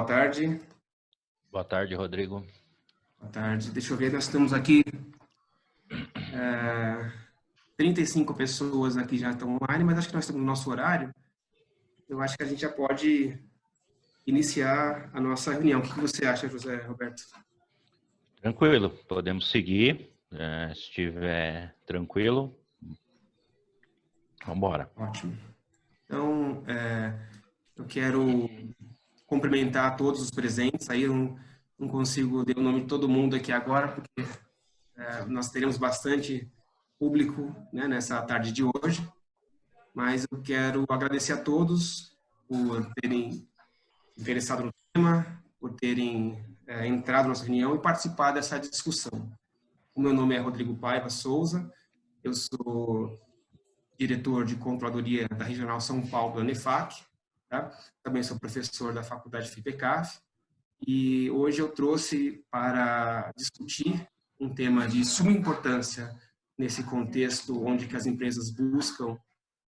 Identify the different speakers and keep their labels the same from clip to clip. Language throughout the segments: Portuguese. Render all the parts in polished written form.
Speaker 1: boa tarde.
Speaker 2: Boa tarde, Rodrigo.
Speaker 1: Boa tarde. Deixa eu ver, nós estamos aqui, 35 pessoas aqui já estão online, mas acho que nós estamos no nosso horário. Eu acho que a gente já pode iniciar a nossa reunião. O que você acha, José Roberto?
Speaker 2: Tranquilo, podemos seguir. Se estiver tranquilo, vamos embora.
Speaker 1: Ótimo. Então, eu quero cumprimentar todos os presentes. Aí eu não consigo dar o nome de todo mundo aqui agora, porque nós teremos bastante público, né, nessa tarde de hoje. Mas eu quero agradecer a todos por terem interessado no tema, por terem entrado na nossa reunião e participar dessa discussão. O meu nome é Rodrigo Paiva Souza, eu sou diretor de controladoria da Regional São Paulo da Nefac, tá? Também sou professor da Faculdade FIPECAF, e hoje eu trouxe para discutir um tema de suma importância nesse contexto onde que as empresas buscam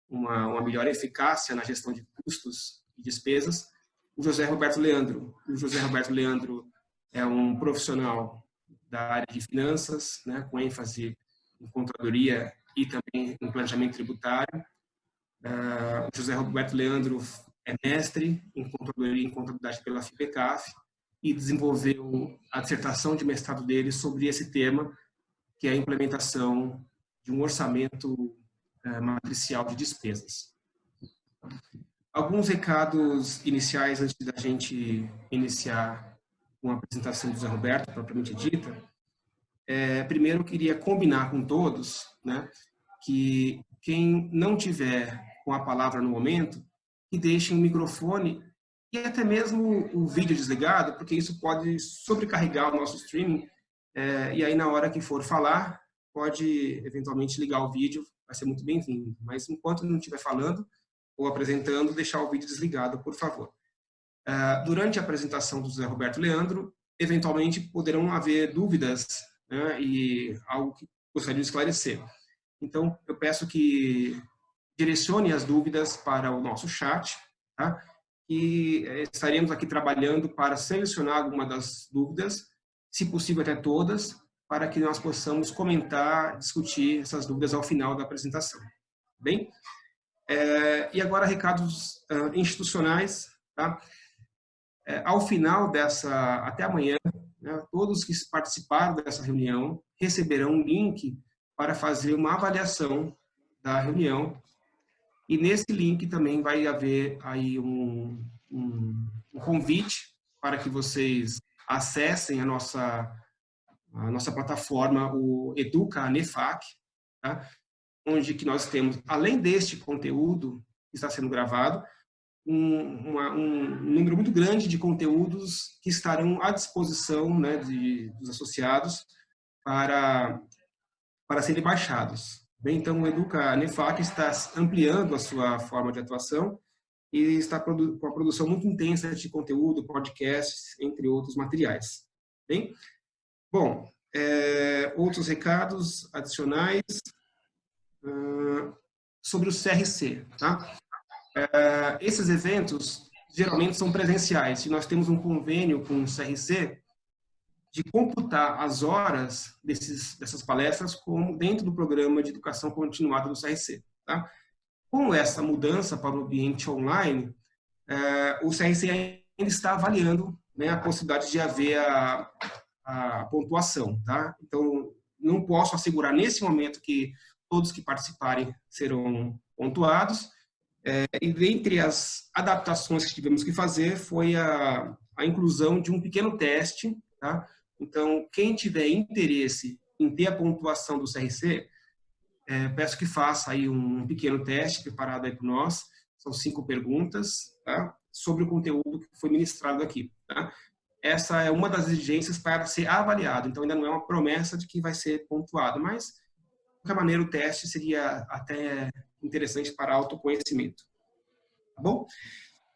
Speaker 1: uma melhor eficácia na gestão de custos e despesas, o José Roberto Leandro. O José Roberto Leandro é um profissional da área de finanças, né, com ênfase em controladoria e também em planejamento tributário. O José Roberto Leandro é mestre em controladoria e em contabilidade pela FIPECAF e desenvolveu a dissertação de mestrado dele sobre esse tema, que é a implementação de um orçamento matricial de despesas. Alguns recados iniciais antes da gente iniciar com a apresentação do José Roberto, propriamente dita. Primeiro, eu queria combinar com todos, né, que quem não tiver com a palavra no momento, que deixe o microfone e até mesmo o vídeo desligado, porque isso pode sobrecarregar o nosso streaming, e aí na hora que for falar, pode eventualmente ligar o vídeo, vai ser muito bem-vindo. Mas enquanto não estiver falando ou apresentando, deixar o vídeo desligado, por favor. Durante a apresentação do José Roberto Leandro, eventualmente poderão haver dúvidas, né, e algo que gostaria de esclarecer. Então, eu peço que direcione as dúvidas para o nosso chat, tá? E estaremos aqui trabalhando para selecionar alguma das dúvidas, se possível até todas, para que nós possamos comentar, discutir essas dúvidas ao final da apresentação. Bem? E agora, recados institucionais, tá? Ao final dessa, até amanhã, né, todos que participaram dessa reunião receberão um link para fazer uma avaliação da reunião, e nesse link também vai haver aí um convite para que vocês acessem a nossa plataforma, o Educa Nefac, tá? Onde que nós temos, além deste conteúdo que está sendo gravado, um número muito grande de conteúdos que estarão à disposição, né, dos associados para serem baixados. Bem, então, o Educa Nefac está ampliando a sua forma de atuação e está com a produção muito intensa de conteúdo, podcasts, entre outros materiais. Bem? Bom, outros recados adicionais sobre o CRC, tá? Esses eventos geralmente são presenciais e nós temos um convênio com o CRC de computar as horas dessas palestras como dentro do programa de educação continuada do CRC, tá? Com essa mudança para o ambiente online, o CRC ainda está avaliando, né, a possibilidade de haver a pontuação, tá? Então, não posso assegurar nesse momento que todos que participarem serão pontuados, e dentre as adaptações que tivemos que fazer foi a inclusão de um pequeno teste, tá? Então, quem tiver interesse em ter a pontuação do CRC, peço que faça aí um pequeno teste preparado aí por nós, são 5 perguntas, tá? Sobre o conteúdo que foi ministrado aqui, tá? Essa é uma das exigências para ser avaliado, então ainda não é uma promessa de que vai ser pontuado, mas, de qualquer maneira, o teste seria até interessante para autoconhecimento. Tá bom?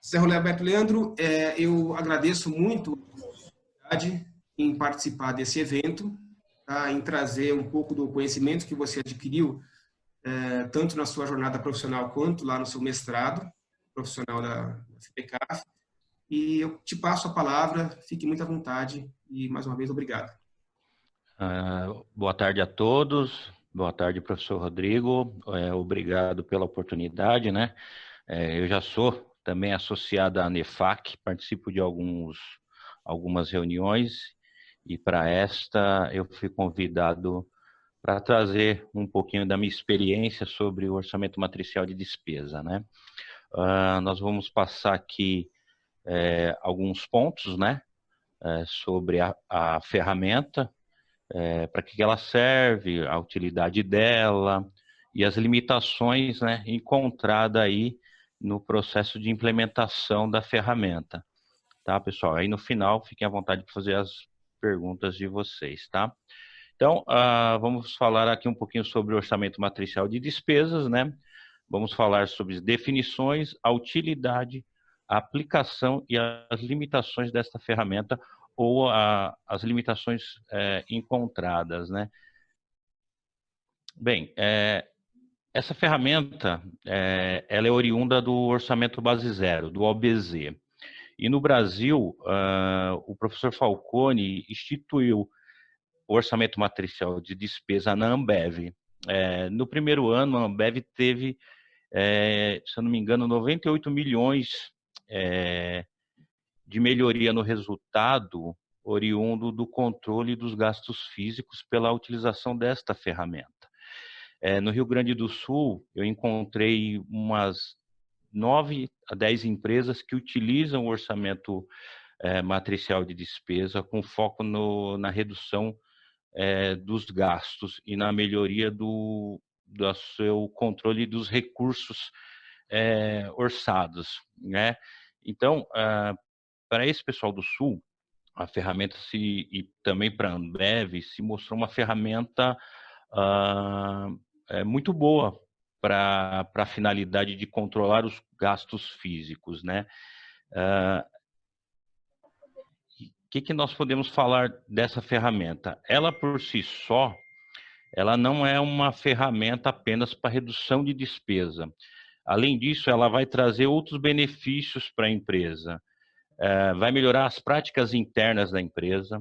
Speaker 1: José Roberto Leandro, eu agradeço muito a oportunidade em participar desse evento, tá? Em trazer um pouco do conhecimento que você adquiriu, tanto na sua jornada profissional quanto lá no seu mestrado profissional da FIPECAF, E eu te passo a palavra, fique muito à vontade e, mais uma vez, obrigado.
Speaker 2: Boa tarde a todos. Boa tarde, professor Rodrigo. Obrigado pela oportunidade, né? Eu já sou também associado à NEFAC, participo de algumas reuniões e para esta eu fui convidado para trazer um pouquinho da minha experiência sobre o orçamento matricial de despesa, né? Nós vamos passar aqui alguns pontos, né? Sobre a ferramenta, para que ela serve, a utilidade dela e as limitações, né, encontradas aí no processo de implementação da ferramenta, tá, pessoal? Aí no final, fiquem à vontade de fazer as perguntas de vocês, tá? Então, vamos falar aqui um pouquinho sobre o orçamento matricial de despesas, né? Vamos falar sobre definições, a utilidade, a aplicação e as limitações desta ferramenta ou as limitações encontradas, né? Bem, essa ferramenta, ela é oriunda do Orçamento Base Zero, do OBZ. E no Brasil, o professor Falcone instituiu o orçamento matricial de despesa na Ambev. No primeiro ano, a Ambev teve, se eu não me engano, 98 milhões de melhoria no resultado oriundo do controle dos gastos físicos pela utilização desta ferramenta. No Rio Grande do Sul, eu encontrei umas 9 a 10 empresas que utilizam o orçamento matricial de despesa com foco na redução dos gastos e na melhoria do seu controle dos recursos orçados, né? Então, para esse pessoal do Sul, a ferramenta e também para a Ambev se mostrou uma ferramenta muito boa para a finalidade de controlar os gastos físicos, né? O que nós podemos falar dessa ferramenta? Ela por si só, ela não é uma ferramenta apenas para redução de despesa. Além disso, ela vai trazer outros benefícios para a empresa. Vai melhorar as práticas internas da empresa.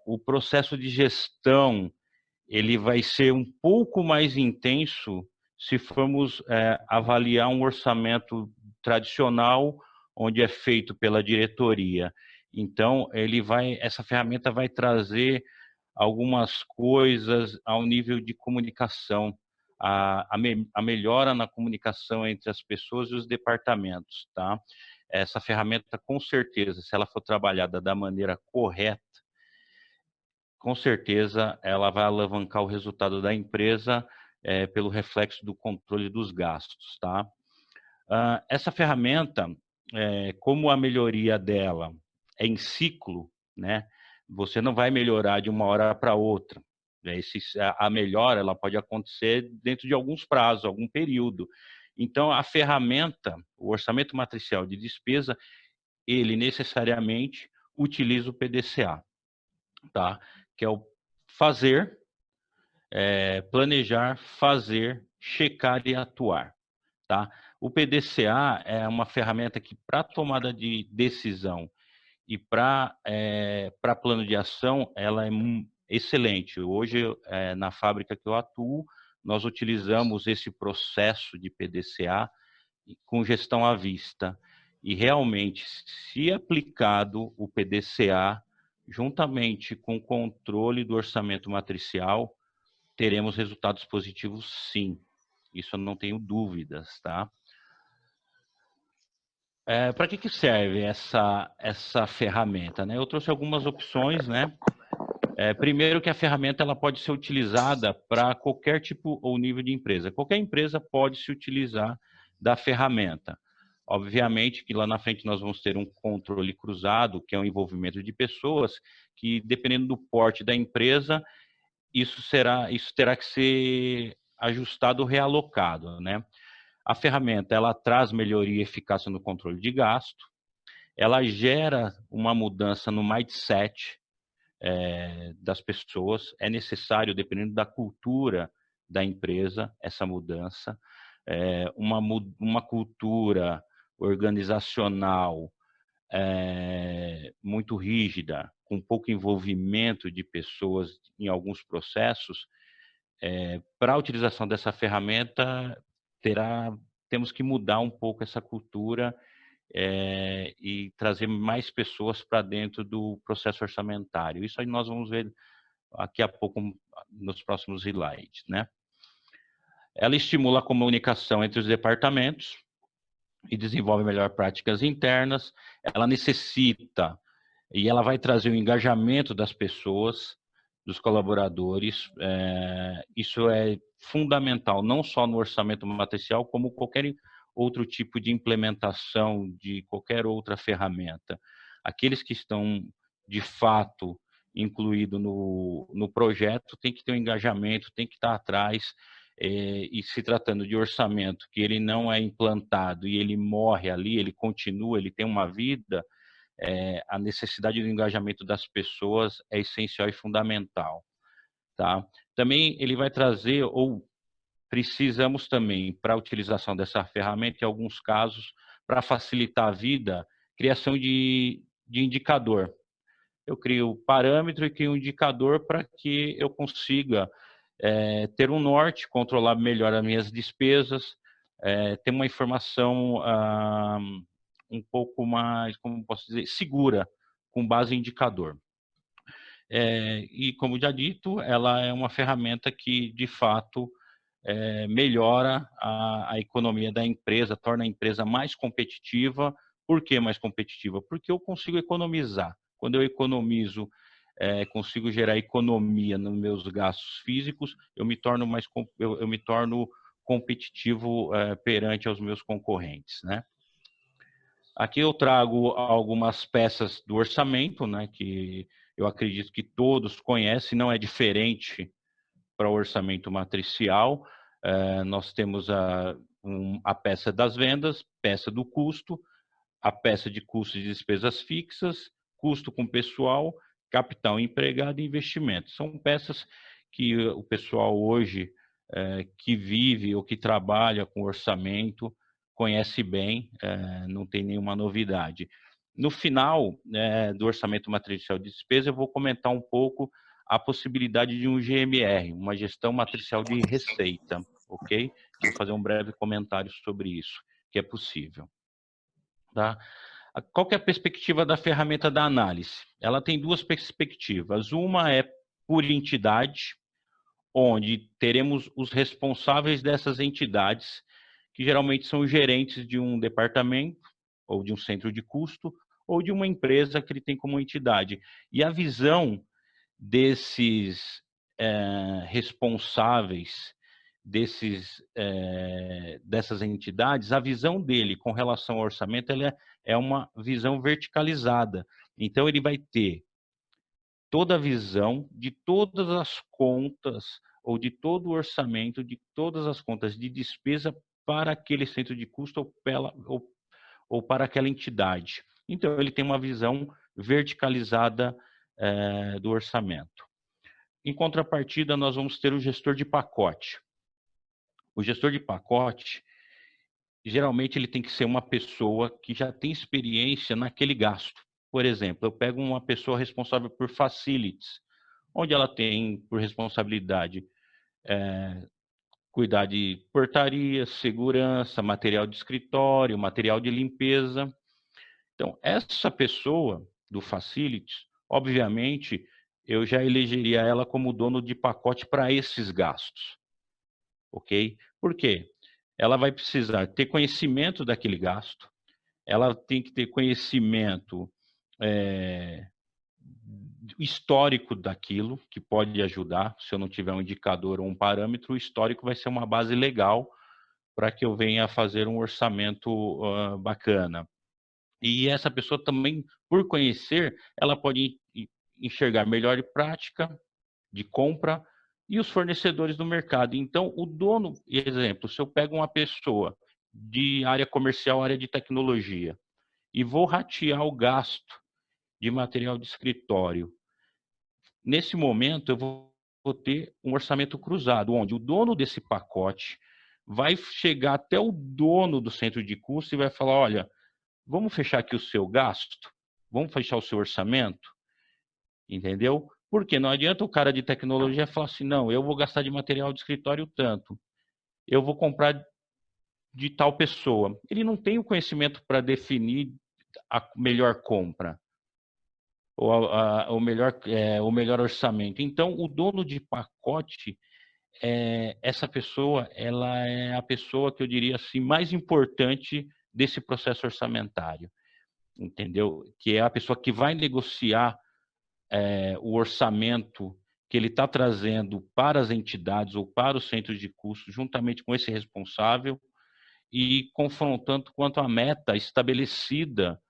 Speaker 2: O processo de gestão, ele vai ser um pouco mais intenso se formos avaliar um orçamento tradicional, onde é feito pela diretoria. Então, essa ferramenta vai trazer algumas coisas ao nível de comunicação, a melhora na comunicação entre as pessoas e os departamentos, tá? Essa ferramenta, com certeza, se ela for trabalhada da maneira correta, com certeza ela vai alavancar o resultado da empresa pelo reflexo do controle dos gastos, tá? Essa ferramenta, como a melhoria dela é em ciclo, né? Você não vai melhorar de uma hora para outra. Né? A melhora ela pode acontecer dentro de alguns prazos, algum período. Então, a ferramenta, o orçamento matricial de despesa, ele necessariamente utiliza o PDCA, tá? Que é o fazer, planejar, fazer, checar e atuar, tá? O PDCA é uma ferramenta que, para tomada de decisão e para plano de ação, ela é excelente. Hoje, na fábrica que eu atuo, nós utilizamos esse processo de PDCA com gestão à vista. E realmente, se aplicado o PDCA, juntamente com o controle do orçamento matricial, teremos resultados positivos, sim. Isso eu não tenho dúvidas, tá? Para que serve essa ferramenta, né? Eu trouxe algumas opções, né? Primeiro que a ferramenta ela pode ser utilizada para qualquer tipo ou nível de empresa. Qualquer empresa pode se utilizar da ferramenta. Obviamente que lá na frente nós vamos ter um controle cruzado, que é o envolvimento de pessoas, que dependendo do porte da empresa, isso terá que ser ajustado, realocado, né? A ferramenta ela traz melhoria e eficácia no controle de gasto, ela gera uma mudança no mindset das pessoas, é necessário, dependendo da cultura da empresa, essa mudança, uma cultura organizacional muito rígida, com pouco envolvimento de pessoas em alguns processos, para a utilização dessa ferramenta, temos que mudar um pouco essa cultura e trazer mais pessoas para dentro do processo orçamentário. Isso aí nós vamos ver daqui a pouco nos próximos slides, né? Ela estimula a comunicação entre os departamentos e desenvolve melhor práticas internas. Ela necessita e ela vai trazer o engajamento das pessoas, dos colaboradores. Isso é fundamental, não só no orçamento matricial, como qualquer outro tipo de implementação de qualquer outra ferramenta. Aqueles que estão, de fato, incluídos no projeto, tem que ter um engajamento, tem que estar atrás, e se tratando de orçamento que ele não é implantado e ele morre ali, ele continua, ele tem uma vida, a necessidade do engajamento das pessoas é essencial e fundamental, tá? Também ele vai trazer, ou precisamos também, para a utilização dessa ferramenta, em alguns casos, para facilitar a vida, criação de indicador. Eu crio parâmetro e crio um indicador para que eu consiga ter um norte, controlar melhor as minhas despesas, ter uma informação um pouco mais, como posso dizer, segura, com base em indicador. E, como já dito, ela é uma ferramenta que, de fato, melhora a economia da empresa, torna a empresa mais competitiva. Por que mais competitiva? Porque eu consigo economizar. Quando eu economizo, consigo gerar economia nos meus gastos físicos, eu me torno eu me torno competitivo perante aos meus concorrentes, né? Aqui eu trago algumas peças do orçamento, né, que eu acredito que todos conhecem, não é diferente para o orçamento matricial. Nós temos a peça das vendas, peça do custo, a peça de custos de despesas fixas, custo com pessoal, capital empregado e investimento. São peças que o pessoal hoje que vive ou que trabalha com orçamento conhece bem, não tem nenhuma novidade. No final do orçamento matricial de despesa, eu vou comentar um pouco a possibilidade de um GMR, uma gestão matricial de receita, ok? Vou fazer um breve comentário sobre isso, que é possível. Tá? Qual que é a perspectiva da ferramenta da análise? Ela tem duas perspectivas. Uma é por entidade, onde teremos os responsáveis dessas entidades, que geralmente são os gerentes de um departamento, ou de um centro de custo, ou de uma empresa que ele tem como entidade. E a visão desses responsáveis, dessas entidades, a visão dele com relação ao orçamento ela é uma visão verticalizada. Então, ele vai ter toda a visão de todas as contas ou de todo o orçamento, de todas as contas de despesa para aquele centro de custo ou para aquela entidade. Então, ele tem uma visão verticalizada do orçamento. Em contrapartida, nós vamos ter o gestor de pacote. O gestor de pacote, geralmente, ele tem que ser uma pessoa que já tem experiência naquele gasto. Por exemplo, eu pego uma pessoa responsável por facilities, onde ela tem por responsabilidade cuidar de portaria, segurança, material de escritório, material de limpeza. Então, essa pessoa do facilities, obviamente, eu já elegeria ela como dono de pacote para esses gastos, ok? Por quê? Ela vai precisar ter conhecimento daquele gasto, ela tem que ter conhecimento histórico daquilo, que pode ajudar. Se eu não tiver um indicador ou um parâmetro, o histórico vai ser uma base legal para que eu venha fazer um orçamento bacana. E essa pessoa também, por conhecer, ela pode enxergar melhor prática de compra e os fornecedores do mercado. Então, o dono, exemplo, se eu pego uma pessoa de área comercial, área de tecnologia, e vou ratear o gasto de material de escritório, nesse momento eu vou ter um orçamento cruzado, onde o dono desse pacote vai chegar até o dono do centro de custo e vai falar, olha, vamos fechar aqui o seu gasto, vamos fechar o seu orçamento, entendeu? Porque não adianta o cara de tecnologia falar assim, não, eu vou gastar de material de escritório tanto, eu vou comprar de tal pessoa. Ele não tem o conhecimento para definir a melhor compra, ou o melhor orçamento. Então, o dono de pacote, essa pessoa, ela é a pessoa que eu diria assim, mais importante desse processo orçamentário, entendeu? Que é a pessoa que vai negociar o orçamento que ele está trazendo para as entidades ou para os centros de custo, juntamente com esse responsável, e confrontando quanto à meta estabelecida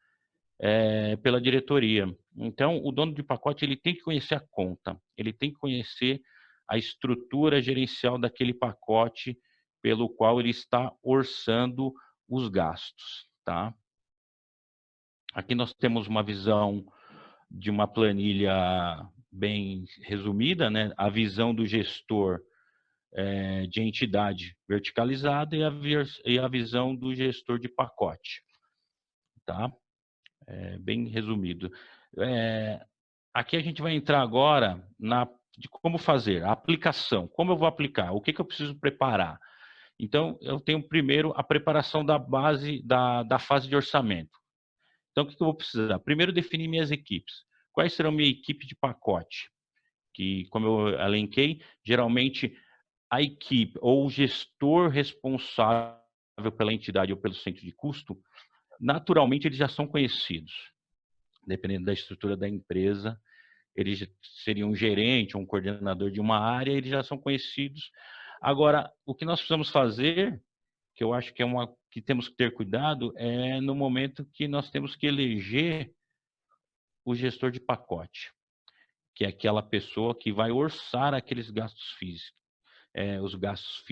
Speaker 2: pela diretoria. Então, o dono de pacote ele tem que conhecer a conta, ele tem que conhecer a estrutura gerencial daquele pacote pelo qual ele está orçando os gastos, tá? Aqui nós temos uma visão de uma planilha bem resumida, né? A visão do gestor de entidade verticalizada e a visão do gestor de pacote, tá? Bem resumido. Aqui a gente vai entrar agora de como fazer, a aplicação, como eu vou aplicar, o que eu preciso preparar. Então, eu tenho primeiro a preparação da base, da fase de orçamento. Então, o que eu vou precisar? Primeiro, definir minhas equipes. Quais serão minha equipe de pacote? Que, como eu elenquei, geralmente a equipe ou o gestor responsável pela entidade ou pelo centro de custo, naturalmente eles já são conhecidos. Dependendo da estrutura da empresa, eles seriam um gerente, um coordenador de uma área, eles já são conhecidos. Agora, o que nós precisamos fazer, que eu acho que que temos que ter cuidado, é no momento que nós temos que eleger o gestor de pacote, que é aquela pessoa que vai orçar aqueles gastos físicos, os gastos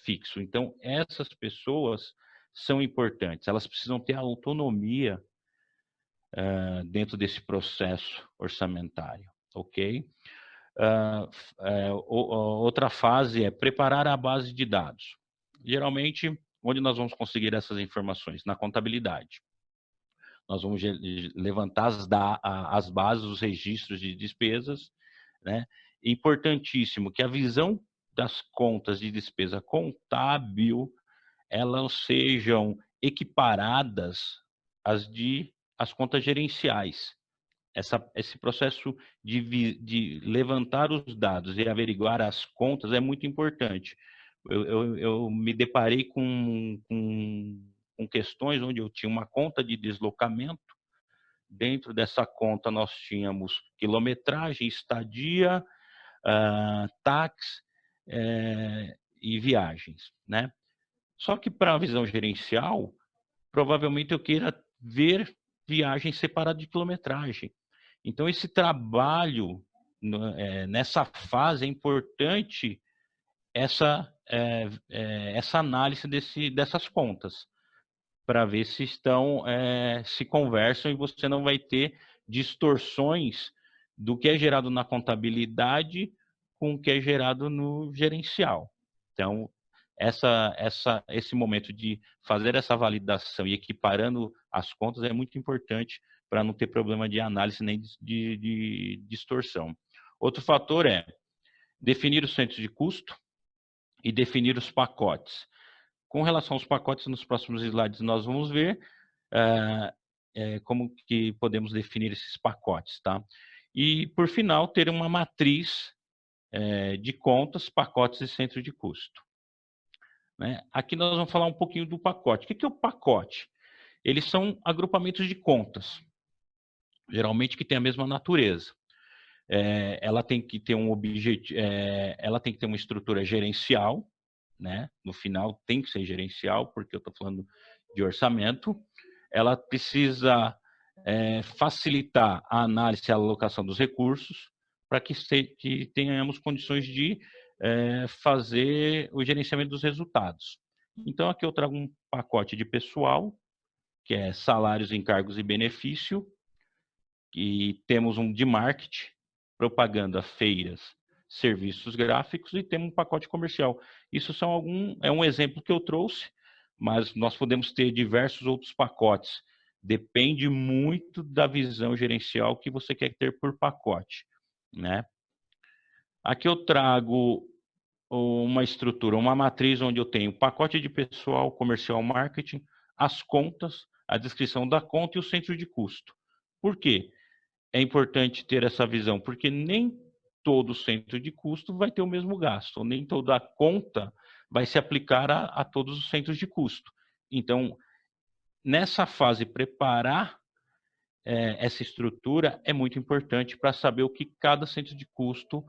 Speaker 2: fixos. Então, essas pessoas são importantes, elas precisam ter autonomia dentro desse processo orçamentário, ok? Outra fase é preparar a base de dados. Geralmente, onde nós vamos conseguir essas informações? Na contabilidade. Nós vamos levantar as bases, os registros de despesas, né? Importantíssimo que a visão das contas de despesa contábil, elas sejam equiparadas às contas gerenciais. Esse processo de levantar os dados e averiguar as contas é muito importante. Eu me deparei com questões onde eu tinha uma conta de deslocamento. Dentro dessa conta nós tínhamos quilometragem, estadia, táxi e viagens, né? Só que para a visão gerencial, provavelmente eu queira ver viagens separadas de quilometragem. Então, esse trabalho nessa fase é importante essa análise dessas contas, para ver se se conversam e você não vai ter distorções do que é gerado na contabilidade com o que é gerado no gerencial. Então, esse momento de fazer essa validação e equiparando as contas é muito importante para não ter problema de análise nem de distorção. Outro fator é definir os centros de custo e definir os pacotes. Com relação aos pacotes, nos próximos slides nós vamos ver como que podemos definir esses pacotes, tá? E, por final, ter uma matriz de contas, pacotes e centro de custo. Né? Aqui nós vamos falar um pouquinho do pacote. O que é o pacote? Eles são agrupamentos de contas, geralmente que têm a mesma natureza. Ela tem que ter um objetivo, ela tem que ter uma estrutura gerencial, né? No final tem que ser gerencial, porque eu estou falando de orçamento. Ela precisa facilitar a análise e a alocação dos recursos para que tenhamos condições de fazer o gerenciamento dos resultados. Então, aqui eu trago um pacote de pessoal, que é salários, encargos e benefício, e temos um de marketing, propaganda, feiras, serviços gráficos, e temos um pacote comercial. Isso é um exemplo que eu trouxe, mas nós podemos ter diversos outros pacotes Depende muito da visão gerencial que você quer ter por pacote, né? Aqui eu trago uma estrutura, uma matriz onde eu tenho pacote de pessoal, comercial, marketing, as contas, a descrição da conta e o centro de custo. Por quê? É importante ter essa visão, porque nem todo centro de custo vai ter o mesmo gasto, nem toda conta vai se aplicar a todos os centros de custo. Então, nessa fase, preparar essa estrutura é muito importante para saber o que cada centro de custo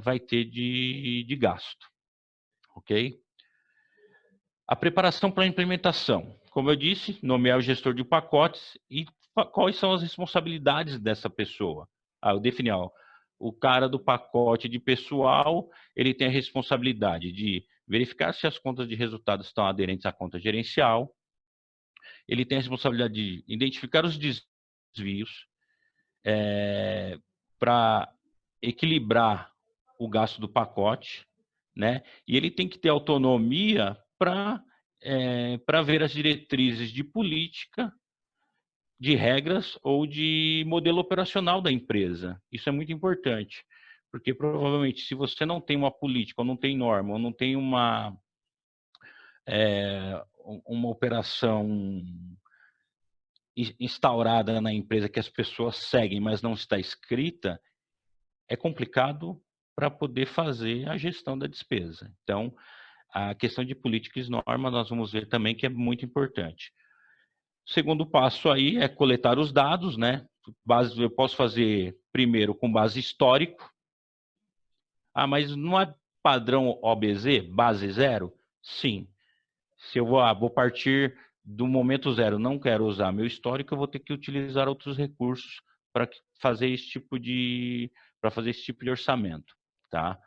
Speaker 2: vai ter de gasto, ok? A preparação para a implementação. Como eu disse, nomear o gestor de pacotes e quais são as responsabilidades dessa pessoa. Eu defini, o cara do pacote de pessoal, ele tem a responsabilidade de verificar se as contas de resultados estão aderentes à conta gerencial, ele tem a responsabilidade de identificar os desvios, para equilibrar o gasto do pacote, né? E ele tem que ter autonomia para ver as diretrizes de política, de regras ou de modelo operacional da empresa. Isso é muito importante, porque provavelmente se você não tem uma política, ou não tem norma, ou não tem uma operação instaurada na empresa que as pessoas seguem, mas não está escrita, é complicado para poder fazer a gestão da despesa. Então, a questão de políticas e normas nós vamos ver também que é muito importante. O segundo passo aí é coletar os dados, né? Eu posso fazer primeiro com base histórico. Mas não é padrão OBZ, base zero? Sim. Se eu vou partir do momento zero, não quero usar meu histórico, eu vou ter que utilizar outros recursos para fazer esse tipo de orçamento, tá?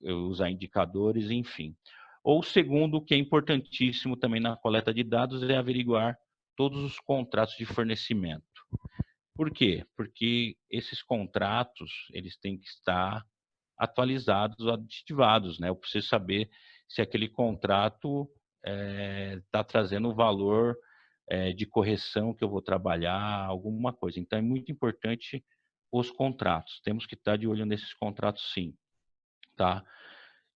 Speaker 2: Eu usar indicadores, enfim. Ou segundo, que é importantíssimo também na coleta de dados, é averiguar todos os contratos de fornecimento. Por quê? Porque esses contratos, eles têm que estar atualizados, aditivados, né? Eu preciso saber se aquele contrato está trazendo o valor de correção que eu vou trabalhar, alguma coisa. Então, é muito importante os contratos. Temos que estar de olho nesses contratos, sim. Tá?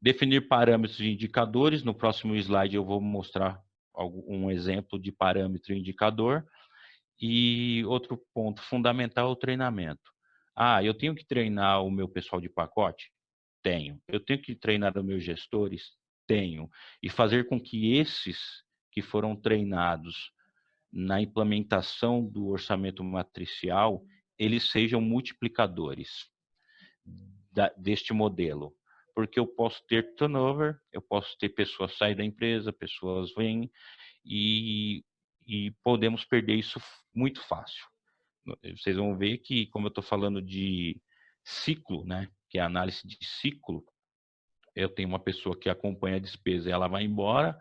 Speaker 2: Definir parâmetros e indicadores. No próximo slide, eu vou mostrar um exemplo de parâmetro e indicador. E outro ponto fundamental é o treinamento. Eu tenho que treinar o meu pessoal de pacote? Tenho. Eu tenho que treinar os meus gestores? Tenho. E fazer com que esses que foram treinados na implementação do orçamento matricial, eles sejam multiplicadores deste modelo. Porque eu posso ter turnover, eu posso ter pessoas saírem da empresa, pessoas vêm e podemos perder isso muito fácil. Vocês vão ver que, como eu estou falando de ciclo, né, que é a análise de ciclo, eu tenho uma pessoa que acompanha a despesa e ela vai embora.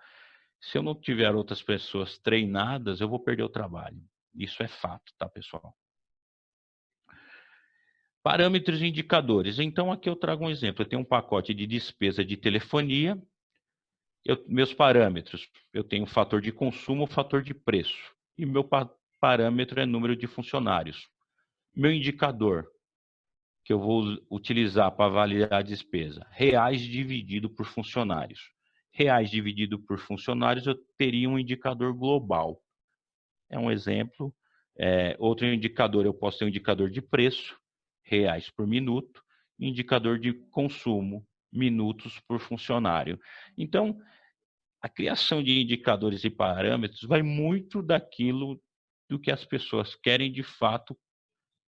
Speaker 2: Se eu não tiver outras pessoas treinadas, eu vou perder o trabalho. Isso é fato, tá, pessoal? Parâmetros e indicadores. Então, aqui eu trago um exemplo. Eu tenho um pacote de despesa de telefonia. Meus parâmetros. Eu tenho fator de consumo, fator de preço. E meu parâmetro é número de funcionários. Meu indicador, que eu vou utilizar para avaliar a despesa. Reais dividido por funcionários. Reais dividido por funcionários, eu teria um indicador global. É um exemplo. Outro indicador, eu posso ter um indicador de preço, reais por minuto, e indicador de consumo, minutos por funcionário. Então, a criação de indicadores e parâmetros vai muito daquilo do que as pessoas querem de fato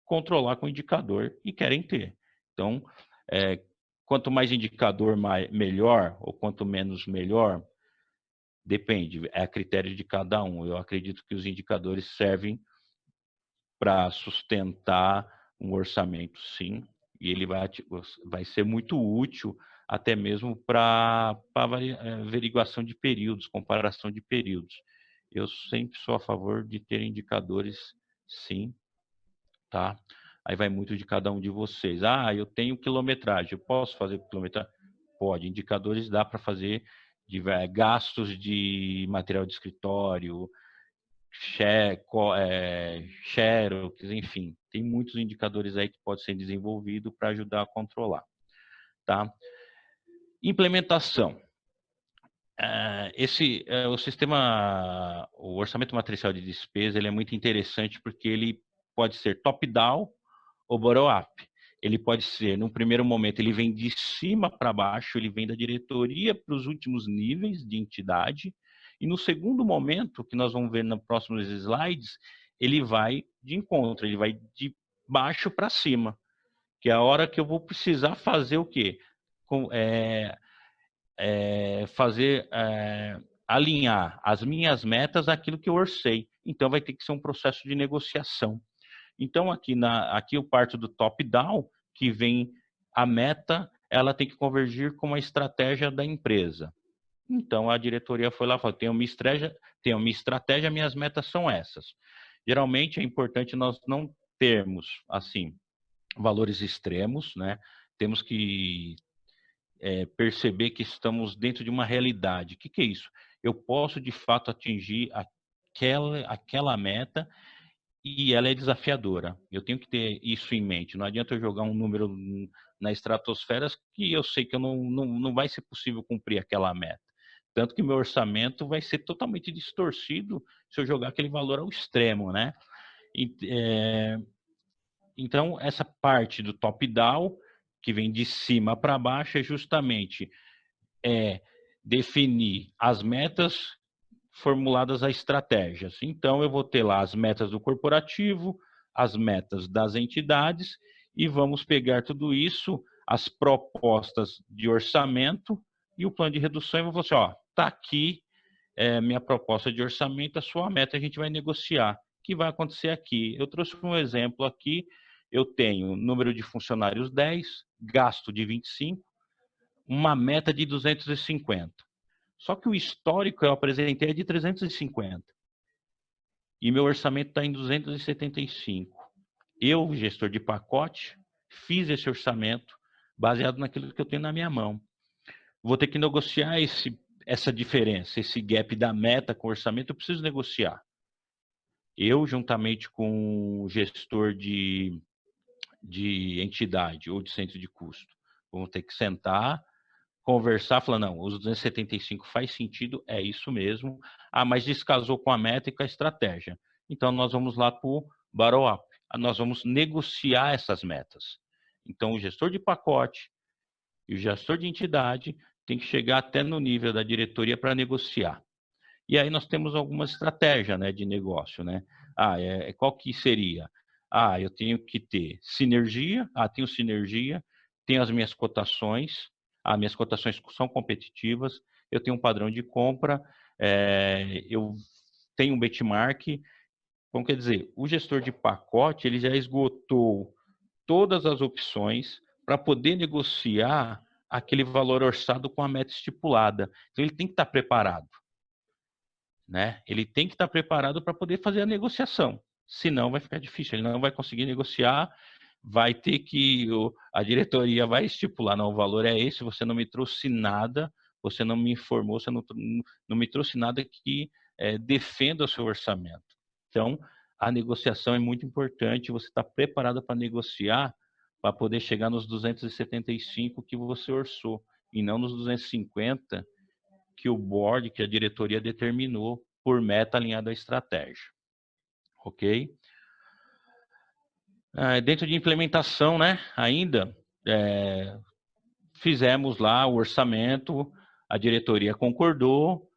Speaker 2: controlar com o indicador e querem ter. Então, quanto mais indicador, melhor, ou quanto menos, melhor, depende, é a critério de cada um. Eu acredito que os indicadores servem para sustentar um orçamento, sim, e ele vai ser muito útil até mesmo para averiguação de períodos, comparação de períodos. Eu sempre sou a favor de ter indicadores, sim, tá? Aí vai muito de cada um de vocês. Eu tenho quilometragem, eu posso fazer quilometragem? Pode. Indicadores dá para fazer gastos de material de escritório, Xerox, enfim, tem muitos indicadores aí que podem ser desenvolvidos para ajudar a controlar, tá? Implementação. O orçamento matricial de despesa, ele é muito interessante porque ele pode ser top-down ou bottom-up. Ele pode ser, num primeiro momento, ele vem de cima para baixo, ele vem da diretoria para os últimos níveis de entidade, e no segundo momento, que nós vamos ver nos próximos slides, ele vai de encontro, ele vai de baixo para cima, que é a hora que eu vou precisar fazer o quê? Alinhar as minhas metas àquilo que eu orcei. Então, vai ter que ser um processo de negociação. Então, aqui eu parto do top-down, que vem a meta, ela tem que convergir com a estratégia da empresa. Então, a diretoria foi lá e falou, tenho uma estratégia, minhas metas são essas. Geralmente, é importante nós não termos, assim, valores extremos, né? Temos que perceber que estamos dentro de uma realidade. O que é isso? Eu posso, de fato, atingir aquela meta e ela é desafiadora. Eu tenho que ter isso em mente. Não adianta eu jogar um número na estratosfera que eu sei que não vai ser possível cumprir aquela meta. Tanto que meu orçamento vai ser totalmente distorcido se eu jogar aquele valor ao extremo, né? Então, essa parte do top-down, que vem de cima para baixo, é justamente definir as metas formuladas a estratégias. Então, eu vou ter lá as metas do corporativo, as metas das entidades, e vamos pegar tudo isso, as propostas de orçamento e o plano de redução, e vou falar assim, ó, tá aqui minha proposta de orçamento, a sua meta, a gente vai negociar. O que vai acontecer aqui? Eu trouxe um exemplo aqui, eu tenho número de funcionários 10, gasto de 25, uma meta de 250. Só que o histórico eu apresentei é de 350. E meu orçamento está em 275. Eu, gestor de pacote, fiz esse orçamento baseado naquilo que eu tenho na minha mão. Vou ter que negociar essa diferença, esse gap da meta com o orçamento, eu preciso negociar. Eu, juntamente com o gestor de entidade ou de centro de custo, vamos ter que sentar, conversar, falar, não, os 275 faz sentido, é isso mesmo. Mas descasou com a meta e com a estratégia. Então, nós vamos lá para o bottom-up. Nós vamos negociar essas metas. Então, o gestor de pacote e o gestor de entidade tem que chegar até no nível da diretoria para negociar. E aí nós temos algumas estratégias, né, de negócio, né? Qual que seria? Eu tenho que ter sinergia, tenho sinergia, tenho as minhas cotações são competitivas, eu tenho um padrão de compra, eu tenho um benchmark. Então, quer dizer, o gestor de pacote, ele já esgotou todas as opções para poder negociar aquele valor orçado com a meta estipulada. Então, ele tem que estar preparado, né? Ele tem que estar preparado para poder fazer a negociação. Senão vai ficar difícil, ele não vai conseguir negociar, vai ter que a diretoria vai estipular, não, o valor é esse, você não me trouxe nada, você não me informou, você não me trouxe nada que defenda o seu orçamento. Então, a negociação é muito importante, você está preparado para negociar, para poder chegar nos 275 que você orçou, e não nos 250 que o board, que a diretoria determinou por meta alinhada à estratégia. Ok? Dentro de implementação, né, ainda, fizemos lá o orçamento, a diretoria concordou,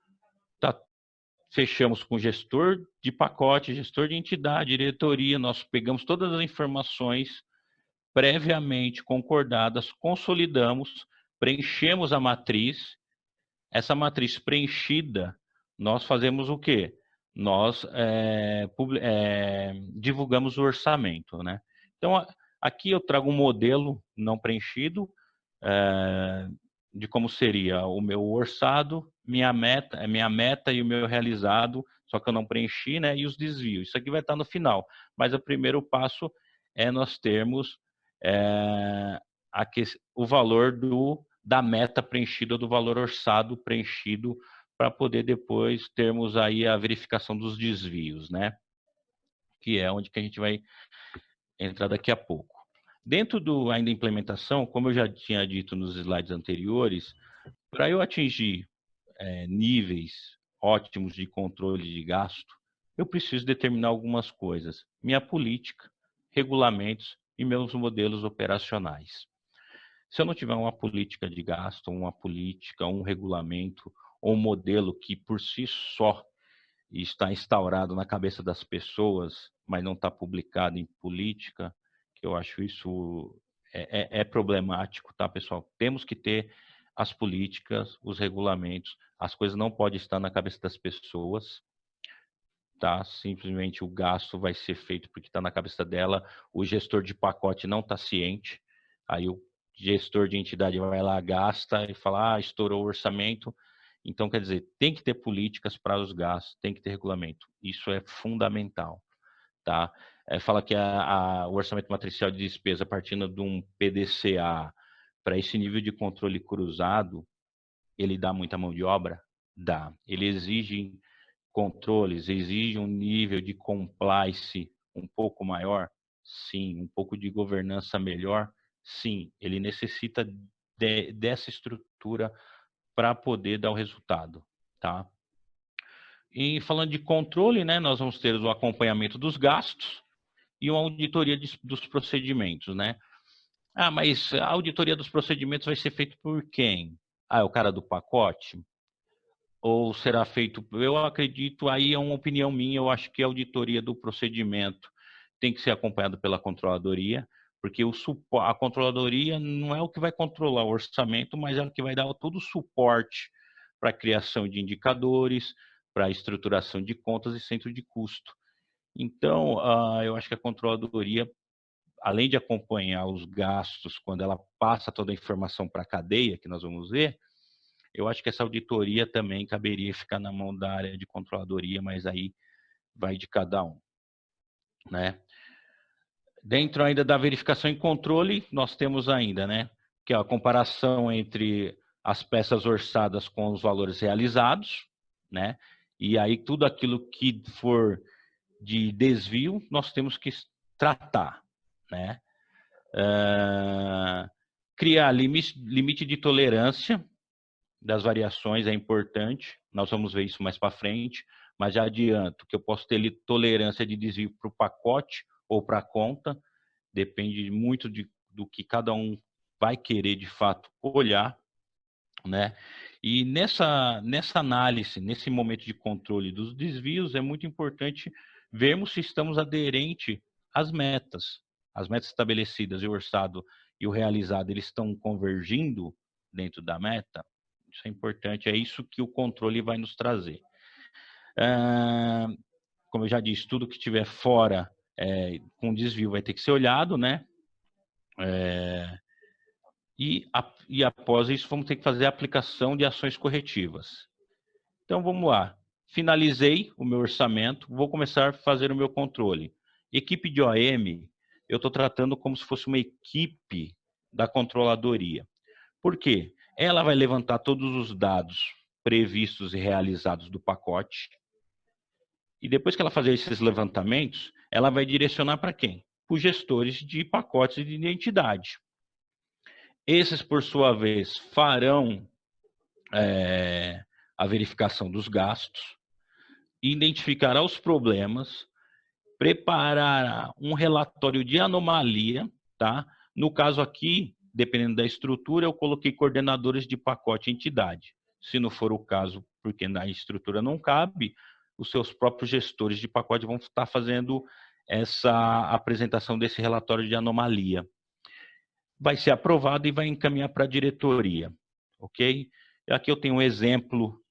Speaker 2: fechamos com o gestor de pacote, gestor de entidade, diretoria, nós pegamos todas as informações previamente concordadas, consolidamos, preenchemos a matriz. Essa matriz preenchida, nós fazemos o quê? Nós divulgamos o orçamento, né? Então, aqui eu trago um modelo não preenchido de como seria o meu orçado, minha meta e o meu realizado, só que eu não preenchi, né? E os desvios. Isso aqui vai estar no final. Mas o primeiro passo é nós termos o valor da meta preenchida, do valor orçado preenchido para poder depois termos aí a verificação dos desvios, né? Que é onde que a gente vai entrar daqui a pouco. Dentro do ainda implementação, como eu já tinha dito nos slides anteriores, para eu atingir níveis ótimos de controle de gasto, eu preciso determinar algumas coisas. Minha política, regulamentos e meus modelos operacionais. Se eu não tiver uma política de gasto, uma política, um regulamento ou um modelo que por si só está instaurado na cabeça das pessoas, mas não está publicado em política, que eu acho isso é problemático, tá, pessoal? Temos que ter as políticas, os regulamentos, as coisas não podem estar na cabeça das pessoas, tá? Simplesmente o gasto vai ser feito porque está na cabeça dela, o gestor de pacote não está ciente, aí o gestor de entidade vai lá, gasta e fala, estourou o orçamento. Então, quer dizer, tem que ter políticas para os gastos, tem que ter regulamento. Isso é fundamental, tá? Fala que o orçamento matricial de despesa partindo de um PDCA para esse nível de controle cruzado, ele dá muita mão de obra? Dá. Ele exige controles, exige um nível de compliance um pouco maior? Sim. Um pouco de governança melhor? Sim. Ele necessita dessa estrutura para poder dar o resultado, tá? E falando de controle, né, nós vamos ter o acompanhamento dos gastos e uma auditoria dos procedimentos, né? Mas a auditoria dos procedimentos vai ser feita por quem? É o cara do pacote? Ou será feito, eu acredito, aí é uma opinião minha, eu acho que a auditoria do procedimento tem que ser acompanhada pela controladoria, porque a controladoria não é o que vai controlar o orçamento, mas é o que vai dar todo o suporte para a criação de indicadores, para a estruturação de contas e centro de custo. Então, eu acho que a controladoria, além de acompanhar os gastos, quando ela passa toda a informação para a cadeia, que nós vamos ver, eu acho que essa auditoria também caberia ficar na mão da área de controladoria, mas aí vai de cada um, né? Dentro ainda da verificação e controle, nós temos ainda, né, que é a comparação entre as peças orçadas com os valores realizados, né? E aí tudo aquilo que for de desvio, nós temos que tratar, né? Criar limite de tolerância das variações é importante, nós vamos ver isso mais para frente, mas já adianto que eu posso ter tolerância de desvio para o pacote ou para a conta, depende muito do que cada um vai querer de fato olhar, né? E nessa análise, nesse momento de controle dos desvios, é muito importante vermos se estamos aderentes às metas. As metas estabelecidas e o orçado e o realizado, eles estão convergindo dentro da meta? Isso é importante, é isso que o controle vai nos trazer. Como eu já disse, tudo que estiver fora com desvio vai ter que ser olhado, né? E após isso, vamos ter que fazer a aplicação de ações corretivas. Então, vamos lá. Finalizei o meu orçamento, vou começar a fazer o meu controle. Equipe de OM, eu estou tratando como se fosse uma equipe da controladoria. Por quê? Ela vai levantar todos os dados previstos e realizados do pacote. E depois que ela fazer esses levantamentos, ela vai direcionar para quem? Para os gestores de pacotes de identidade. Esses, por sua vez, farão a verificação dos gastos, identificará os problemas, preparará um relatório de anomalia, tá? No caso aqui, dependendo da estrutura, eu coloquei coordenadores de pacote e entidade. Se não for o caso, porque na estrutura não cabe, os seus próprios gestores de pacote vão estar fazendo essa apresentação desse relatório de anomalia. Vai ser aprovado e vai encaminhar para a diretoria, ok? Aqui eu tenho um exemplo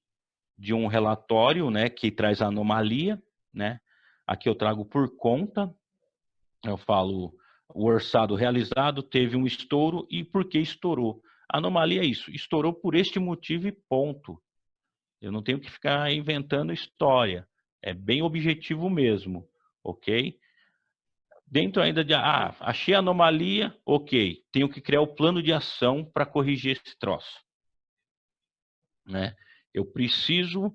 Speaker 2: de um relatório, né, que traz a anomalia, né? Aqui eu trago por conta, eu falo o orçado realizado teve um estouro e por que estourou. A anomalia é isso, estourou por este motivo e ponto. Eu não tenho que ficar inventando história, é bem objetivo mesmo, ok? Dentro ainda de, achei a anomalia, ok, tenho que criar o plano de ação para corrigir esse troço, né? Eu preciso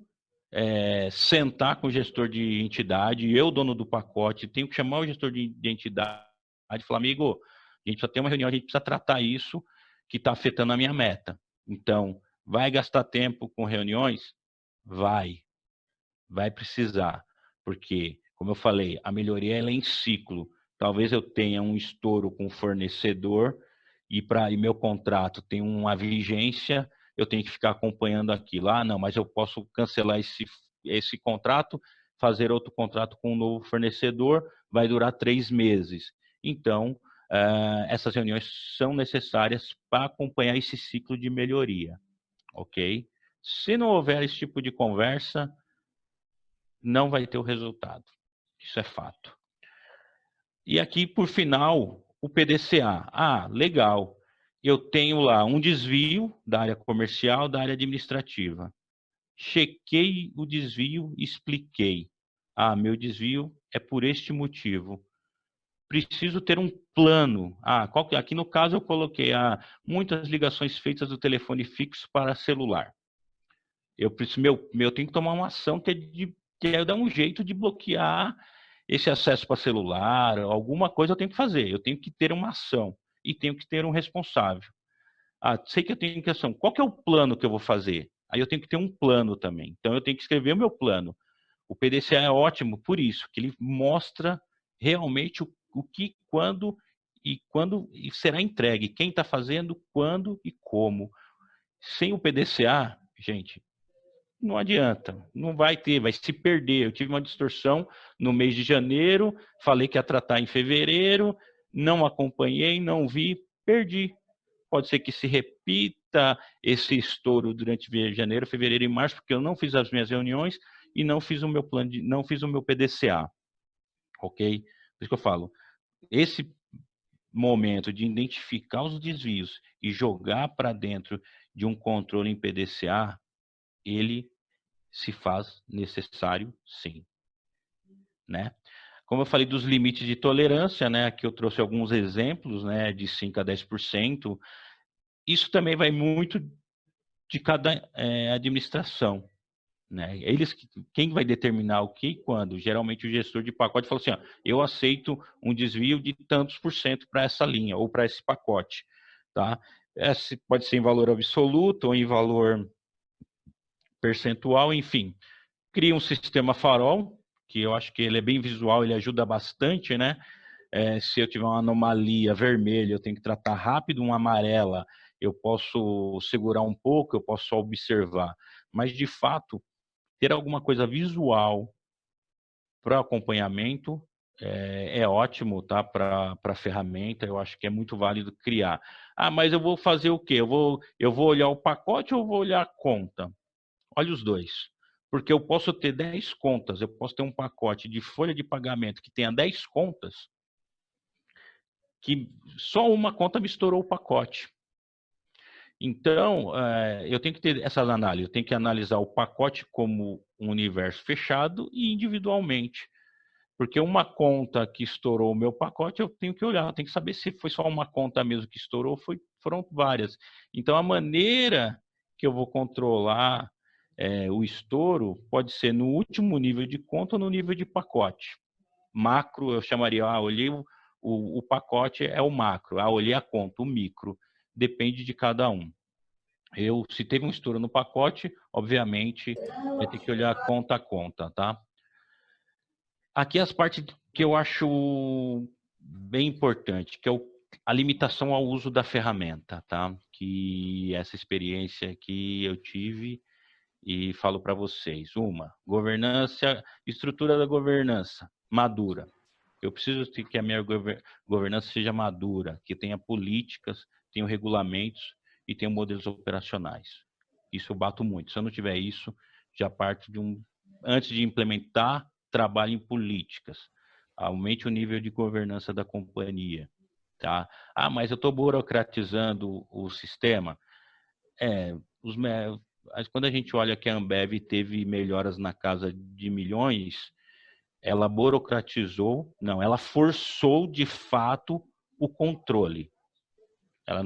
Speaker 2: sentar com o gestor de entidade, eu, dono do pacote, tenho que chamar o gestor de entidade e falar, amigo, a gente só tem uma reunião, a gente precisa tratar isso que está afetando a minha meta. Então, vai gastar tempo com reuniões? Vai precisar, porque, como eu falei, a melhoria ela é em ciclo. Talvez eu tenha um estouro com o fornecedor e meu contrato tem uma vigência, eu tenho que ficar acompanhando aquilo. Ah, não, mas eu posso cancelar esse contrato, fazer outro contrato com um novo fornecedor, vai durar 3 meses. Então, essas reuniões são necessárias para acompanhar esse ciclo de melhoria, ok? Se não houver esse tipo de conversa, não vai ter o resultado. Isso é fato. E aqui, por final, o PDCA. Ah, legal. Eu tenho lá um desvio da área comercial, da área administrativa. Chequei o desvio, expliquei. Ah, meu desvio é por este motivo. Preciso ter um plano. Ah, aqui no caso eu coloquei muitas ligações feitas do telefone fixo para celular. Eu tenho que tomar uma ação que é dar um jeito de bloquear esse acesso para celular, alguma coisa eu tenho que fazer. Eu tenho que ter uma ação e tenho que ter um responsável. Ah, sei que eu tenho que ação. Qual que é o plano que eu vou fazer? Aí eu tenho que ter um plano também. Então eu tenho que escrever o meu plano. O PDCA é ótimo por isso, que ele mostra realmente o que, quando e será entregue, quem está fazendo, quando e como. Sem o PDCA, gente, não adianta, não vai ter, vai se perder. Eu tive uma distorção no mês de janeiro, falei que ia tratar em fevereiro, não acompanhei, não vi, perdi. Pode ser que se repita esse estouro durante janeiro, fevereiro e março, porque eu não fiz as minhas reuniões e não fiz o meu plano, não fiz o meu PDCA, ok? Por isso que eu falo, esse momento de identificar os desvios e jogar para dentro de um controle em PDCA, ele se faz necessário, sim, né? Como eu falei dos limites de tolerância, né? Aqui eu trouxe alguns exemplos, né? De 5 a 10%. Isso também vai muito de cada administração, né? Quem vai determinar o que e quando? Geralmente o gestor de pacote fala assim, ó, eu aceito um desvio de tantos por cento para essa linha ou para esse pacote, tá? Pode ser em valor absoluto ou em valor percentual, enfim. Cria um sistema farol, que eu acho que ele é bem visual, ele ajuda bastante, né? Se eu tiver uma anomalia vermelha, eu tenho que tratar rápido, uma amarela, eu posso segurar um pouco, eu posso só observar. Mas, de fato, ter alguma coisa visual para acompanhamento é ótimo, tá? Para a ferramenta, eu acho que é muito válido criar. Ah, mas eu vou fazer o quê? Eu vou olhar o pacote ou vou olhar a conta? Olha os dois. Porque eu posso ter 10 contas, eu posso ter um pacote de folha de pagamento que tenha 10 contas, que só uma conta me estourou o pacote. Então, eu tenho que ter essas análises, eu tenho que analisar o pacote como um universo fechado e individualmente. Porque uma conta que estourou o meu pacote, eu tenho que olhar, eu tenho que saber se foi só uma conta mesmo que estourou, foram várias. Então, a maneira que eu vou controlar o estouro pode ser no último nível de conta ou no nível de pacote. Macro, eu chamaria, olhei o pacote é o macro, olhei a conta, o micro. Depende de cada um. Se teve um estouro no pacote, obviamente, vai ter que olhar conta a conta, tá? Aqui as partes que eu acho bem importante, que é a limitação ao uso da ferramenta, tá? Que essa experiência que eu tive e falo para vocês. Governança, estrutura da governança madura. Eu preciso que a minha governança seja madura, que tenha políticas, tenha regulamentos e tenha modelos operacionais. Isso eu bato muito. Se eu não tiver isso, já parto antes de implementar, trabalho em políticas. Aumente o nível de governança da companhia. Tá? Ah, mas eu estou burocratizando o sistema. Quando a gente olha que a Ambev teve melhoras na casa de milhões, ela burocratizou, não, ela forçou de fato o controle. Ela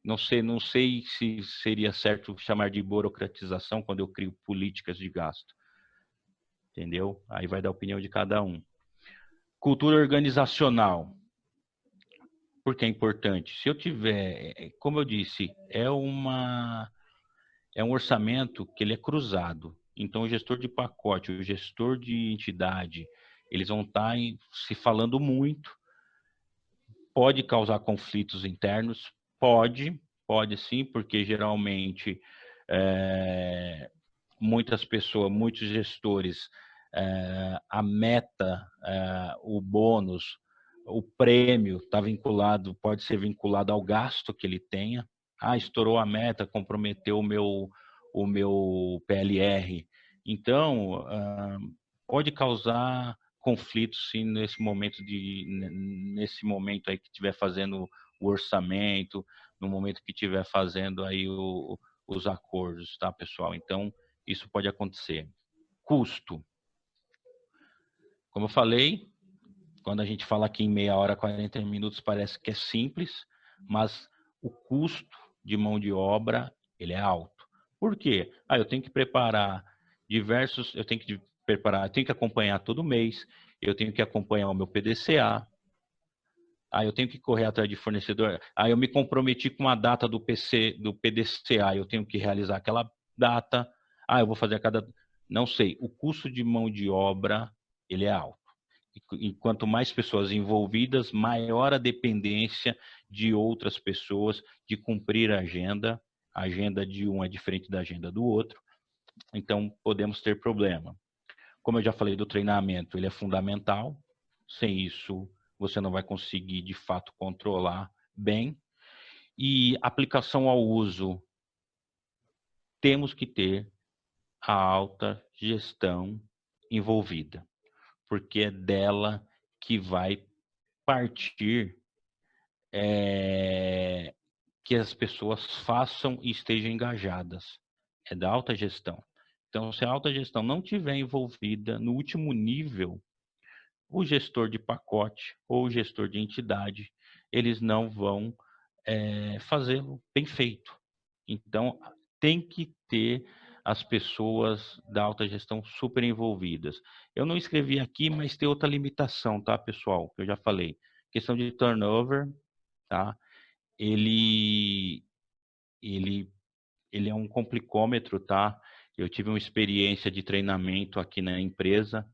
Speaker 2: não sei se seria certo chamar de burocratização quando eu crio políticas de gasto. Entendeu? Aí vai dar a opinião de cada um. Cultura organizacional. Porque é importante. Se eu tiver, como eu disse, é um orçamento que ele é cruzado. Então, o gestor de pacote, o gestor de entidade, eles vão estar se falando muito. Pode causar conflitos internos? Pode sim, porque geralmente muitas pessoas, muitos gestores, a meta, o bônus, o prêmio está vinculado, pode ser vinculado ao gasto que ele tenha. Estourou a meta, comprometeu o meu PLR. Então, pode causar conflitos sim nesse momento aí que estiver fazendo o orçamento, no momento que estiver fazendo aí os acordos, tá, pessoal? Então, isso pode acontecer. Custo. Como eu falei, quando a gente fala aqui em meia hora, 40 minutos, parece que é simples, mas o custo de mão de obra, ele é alto. Por quê? Eu tenho que preparar eu tenho que acompanhar todo mês, eu tenho que acompanhar o meu PDCA, eu tenho que correr atrás de fornecedor, eu me comprometi com a data do PDCA, eu tenho que realizar aquela data, eu vou fazer a cada... Não sei, o custo de mão de obra, ele é alto. E quanto mais pessoas envolvidas, maior a dependência de outras pessoas de cumprir a agenda. A agenda de um é diferente da agenda do outro, então podemos ter problema. Como eu já falei do treinamento, ele é fundamental. Sem isso, você não vai conseguir, de fato, controlar bem. E aplicação ao uso, temos que ter a alta gestão envolvida, porque é dela que vai partir que as pessoas façam e estejam engajadas. É da alta gestão. Então, se a alta gestão não tiver envolvida no último nível, o gestor de pacote ou o gestor de entidade, eles não vão fazê-lo bem feito. Então, tem que ter as pessoas da alta gestão super envolvidas. Eu não escrevi aqui, mas tem outra limitação, tá, pessoal? Que eu já falei. Questão de turnover, tá? Ele é um complicômetro, tá? Eu tive uma experiência de treinamento aqui na empresa.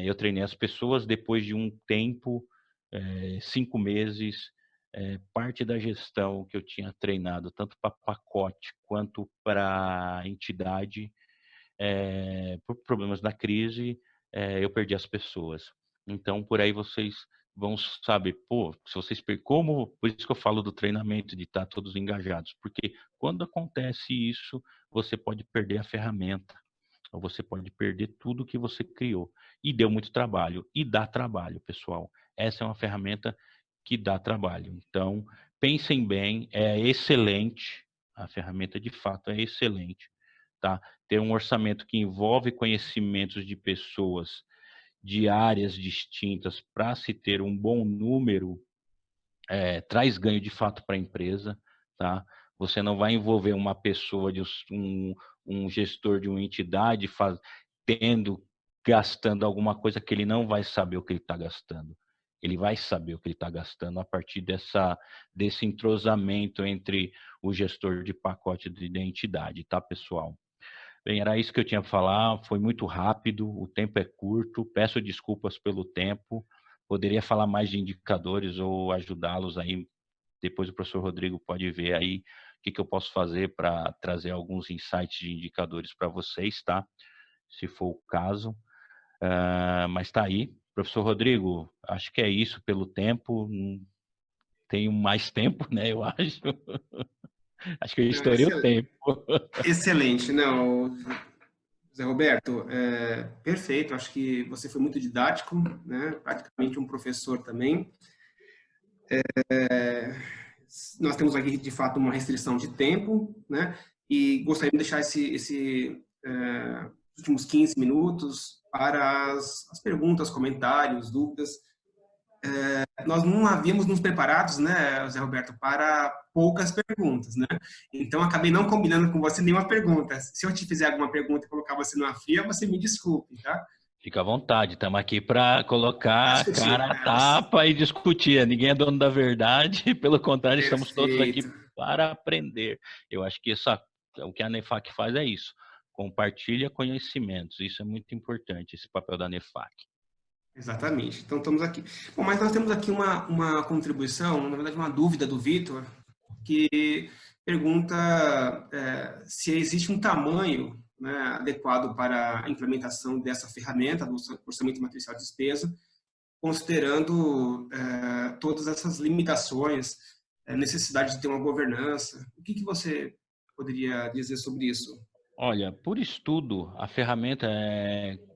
Speaker 2: Eu treinei as pessoas depois de um tempo, 5 meses, parte da gestão que eu tinha treinado, tanto para pacote quanto para entidade, por problemas da crise, eu perdi as pessoas. Então, por aí vocês vão saber, se vocês por isso que eu falo do treinamento, de estar todos engajados, porque quando acontece isso, você pode perder a ferramenta, ou você pode perder tudo que você criou. E deu muito trabalho, e dá trabalho, pessoal. Essa é uma ferramenta que dá trabalho. Então, pensem bem, é excelente, a ferramenta de fato é excelente, tá? Ter um orçamento que envolve conhecimentos de pessoas de áreas distintas para se ter um bom número, traz ganho de fato para a empresa, tá? Você não vai envolver uma pessoa, um gestor de uma entidade gastando alguma coisa que ele não vai saber o que ele está gastando. Ele vai saber o que ele está gastando a partir desse entrosamento entre o gestor de pacote da entidade, tá, pessoal? Bem, era isso que eu tinha para falar, foi muito rápido, o tempo é curto, peço desculpas pelo tempo, poderia falar mais de indicadores ou ajudá-los aí, depois o professor Rodrigo pode ver aí o que eu posso fazer para trazer alguns insights de indicadores para vocês, tá? Se for o caso, mas está aí. Professor Rodrigo, acho que é isso pelo tempo, tenho mais tempo, né, eu acho. Acho que eu
Speaker 1: Não,
Speaker 2: estourei o tempo.
Speaker 1: excelente. Não, Zé Roberto, perfeito. Acho que você foi muito didático, né? Praticamente um professor também. Nós temos aqui, de fato, uma restrição de tempo, né? E gostaria de deixar últimos 15 minutos para as perguntas, comentários, dúvidas. nós não havíamos nos preparados, né, José Roberto, para poucas perguntas, né? Então, acabei não combinando com você nenhuma pergunta. Se eu te fizer alguma pergunta e colocar você numa fria, você me desculpe, tá?
Speaker 2: Fica à vontade, estamos aqui para
Speaker 1: Para
Speaker 2: colocar a
Speaker 1: discutir.
Speaker 2: cara a tapa e discutir. Ninguém é dono da verdade, pelo contrário, estamos todos aqui
Speaker 1: Perfeito.
Speaker 2: para aprender. Eu acho que o que a NEFAC faz é isso, compartilha conhecimentos. Isso é muito importante, esse papel da NEFAC.
Speaker 1: Exatamente. Então, estamos aqui. Bom, mas nós temos aqui uma contribuição, na verdade, uma dúvida do Vitor, que pergunta se existe um tamanho, né, adequado para a implementação dessa ferramenta do orçamento matricial de despesa, considerando todas essas limitações, necessidade de ter uma governança. O que você poderia dizer sobre isso?
Speaker 2: Olha, por estudo, a ferramenta,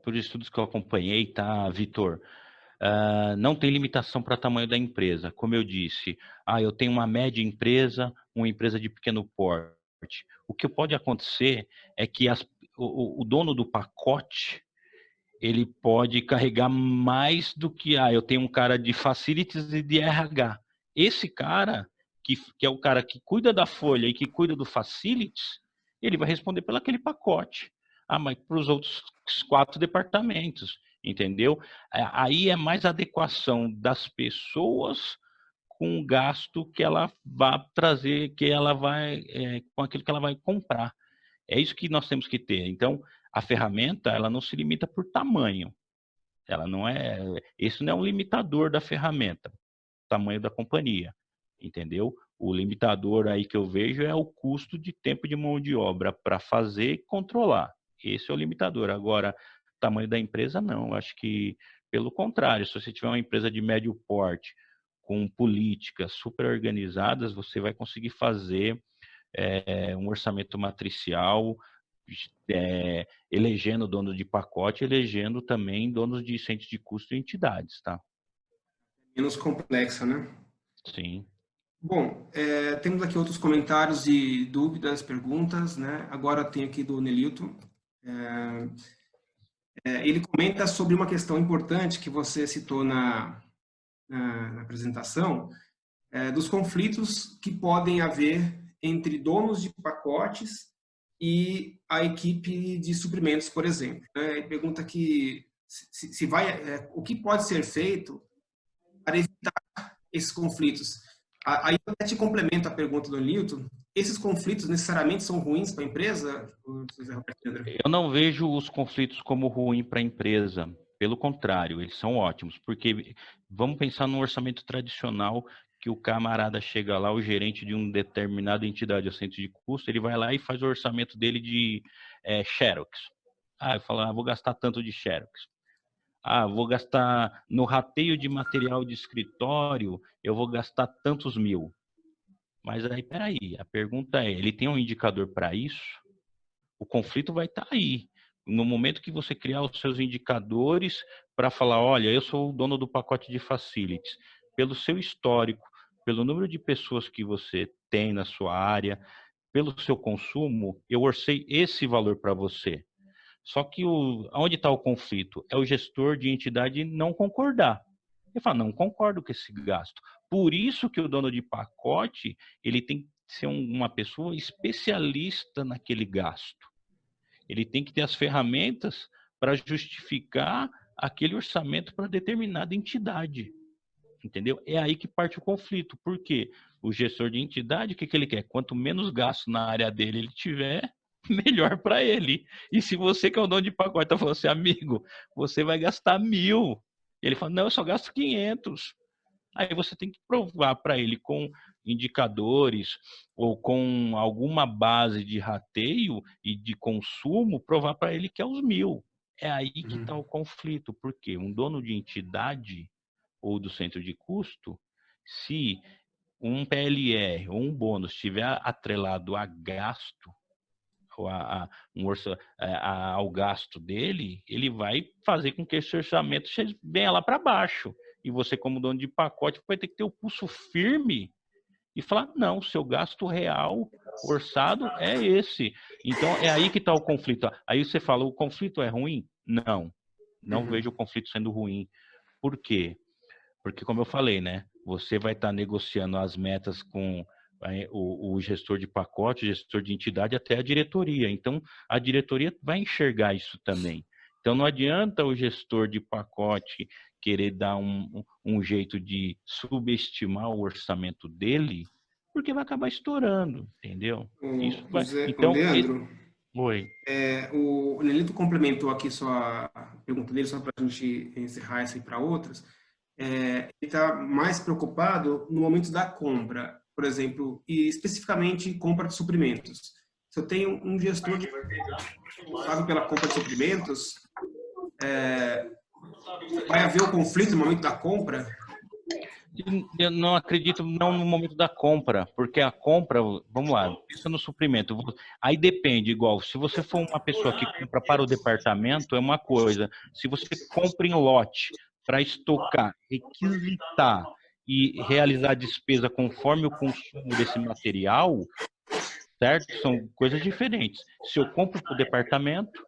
Speaker 2: por estudos que eu acompanhei, tá, Vitor? Não tem limitação para tamanho da empresa. Como eu disse, eu tenho uma média empresa, uma empresa de pequeno porte. O que pode acontecer é que o dono do pacote, ele pode carregar mais do que, eu tenho um cara de facilities e de RH. Esse cara, que é o cara que cuida da folha e que cuida do facilities, ele vai responder pelo aquele pacote. Mas para os outros 4 departamentos, entendeu? Aí é mais adequação das pessoas com o gasto que ela vai trazer, que ela vai, com aquilo que ela vai comprar. É isso que nós temos que ter. Então, a ferramenta, ela não se limita por tamanho. Ela não é, isso não é um limitador da ferramenta, tamanho da companhia, entendeu? O limitador aí que eu vejo é o custo de tempo de mão de obra para fazer e controlar. Esse é o limitador. Agora, tamanho da empresa, não. Eu acho que, pelo contrário, se você tiver uma empresa de médio porte, com políticas super organizadas, você vai conseguir fazer um orçamento matricial, elegendo dono de pacote, elegendo também donos de centros de custo e entidades, tá?
Speaker 1: Menos complexa, né?
Speaker 2: Sim.
Speaker 1: Bom, temos aqui outros comentários e dúvidas, perguntas, né? Agora tem aqui do Nelilton. Ele comenta sobre uma questão importante que você citou na apresentação, dos conflitos que podem haver entre donos de pacotes e a equipe de suprimentos, por exemplo. Ele pergunta que se vai, o que pode ser feito para evitar esses conflitos. Aí eu até te complemento a pergunta do Newton. Esses conflitos necessariamente são ruins para a empresa, José Roberto Pedro?
Speaker 2: Eu não vejo os conflitos como ruim para a empresa. Pelo contrário, eles são ótimos, porque vamos pensar no orçamento tradicional que o camarada chega lá, o gerente de uma determinada entidade ou centro de custo, ele vai lá e faz o orçamento dele de Xerox. Eu falo, vou gastar tanto de Xerox. Vou gastar no rateio de material de escritório, eu vou gastar tantos mil. Mas aí, peraí, a pergunta é, ele tem um indicador para isso? O conflito vai estar aí. No momento que você criar os seus indicadores para falar, olha, eu sou o dono do pacote de facilities, pelo seu histórico, pelo número de pessoas que você tem na sua área, pelo seu consumo, eu orcei esse valor para você. Só que onde está o conflito? É o gestor de entidade não concordar. Ele fala, não concordo com esse gasto. Por isso que o dono de pacote, ele tem que ser uma pessoa especialista naquele gasto. Ele tem que ter as ferramentas para justificar aquele orçamento para determinada entidade. Entendeu? É aí que parte o conflito. Por quê? O gestor de entidade, o que ele quer? Quanto menos gasto na área dele ele tiver, melhor para ele. E se você que é o dono de pacote está falando assim, amigo, você vai gastar 1.000. Ele fala, não, eu só gasto 500. Aí você tem que provar para ele com indicadores ou com alguma base de rateio e de consumo, provar para ele que é os 1.000. É aí que está o conflito. Porque um dono de entidade ou do centro de custo, se um PLR ou um bônus estiver atrelado a gasto, ou ao gasto dele, ele vai fazer com que esse orçamento venha lá para baixo. E você, como dono de pacote, vai ter que ter o pulso firme e falar, não, seu gasto real orçado é esse. Então, é aí que está o conflito. Aí você fala, o conflito é ruim? Não vejo o conflito sendo ruim. Por quê? Porque, como eu falei, né? Você vai estar negociando as metas com o gestor de pacote, o gestor de entidade, até a diretoria. Então, a diretoria vai enxergar isso também. Então, não adianta o gestor de pacote querer dar um jeito de subestimar o orçamento dele, porque vai acabar estourando, entendeu? Isso vai.
Speaker 1: O
Speaker 2: Então,
Speaker 1: Leandro,
Speaker 2: oi.
Speaker 1: o Nelito complementou aqui sua pergunta dele, só para a gente encerrar essa e para outras. Ele está mais preocupado no momento da compra, por exemplo, e especificamente compra de suprimentos. Se eu tenho um gestor responsável pela compra de suprimentos, vai haver o conflito no momento da compra?
Speaker 2: Eu não acredito não no momento da compra, porque a compra, vamos lá, pensa no suprimento. Aí depende, igual, se você for uma pessoa que compra para o departamento, é uma coisa. Se você compra em lote para estocar, requisitar e realizar a despesa conforme o consumo desse material, certo? São coisas diferentes. Se eu compro para o departamento,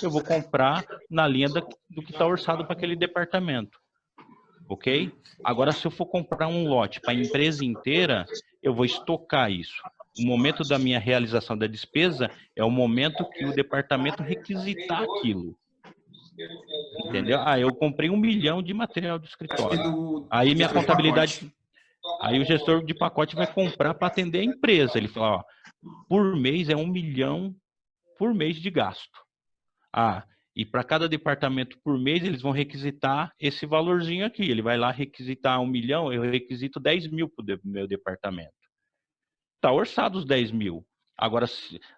Speaker 2: eu vou comprar na linha do que está orçado para aquele departamento. Ok? Agora, se eu for comprar um lote para a empresa inteira, eu vou estocar isso. O momento da minha realização da despesa é o momento que o departamento requisitar aquilo. Entendeu? Eu comprei 1 milhão de material de escritório. Aí minha contabilidade... Aí o gestor de pacote vai comprar para atender a empresa. Ele fala, ó, por mês é 1 milhão por mês de gasto. E para cada departamento por mês, eles vão requisitar esse valorzinho aqui. Ele vai lá requisitar 1 milhão, eu requisito 10 mil para o meu departamento. Está orçado os 10 mil. Agora,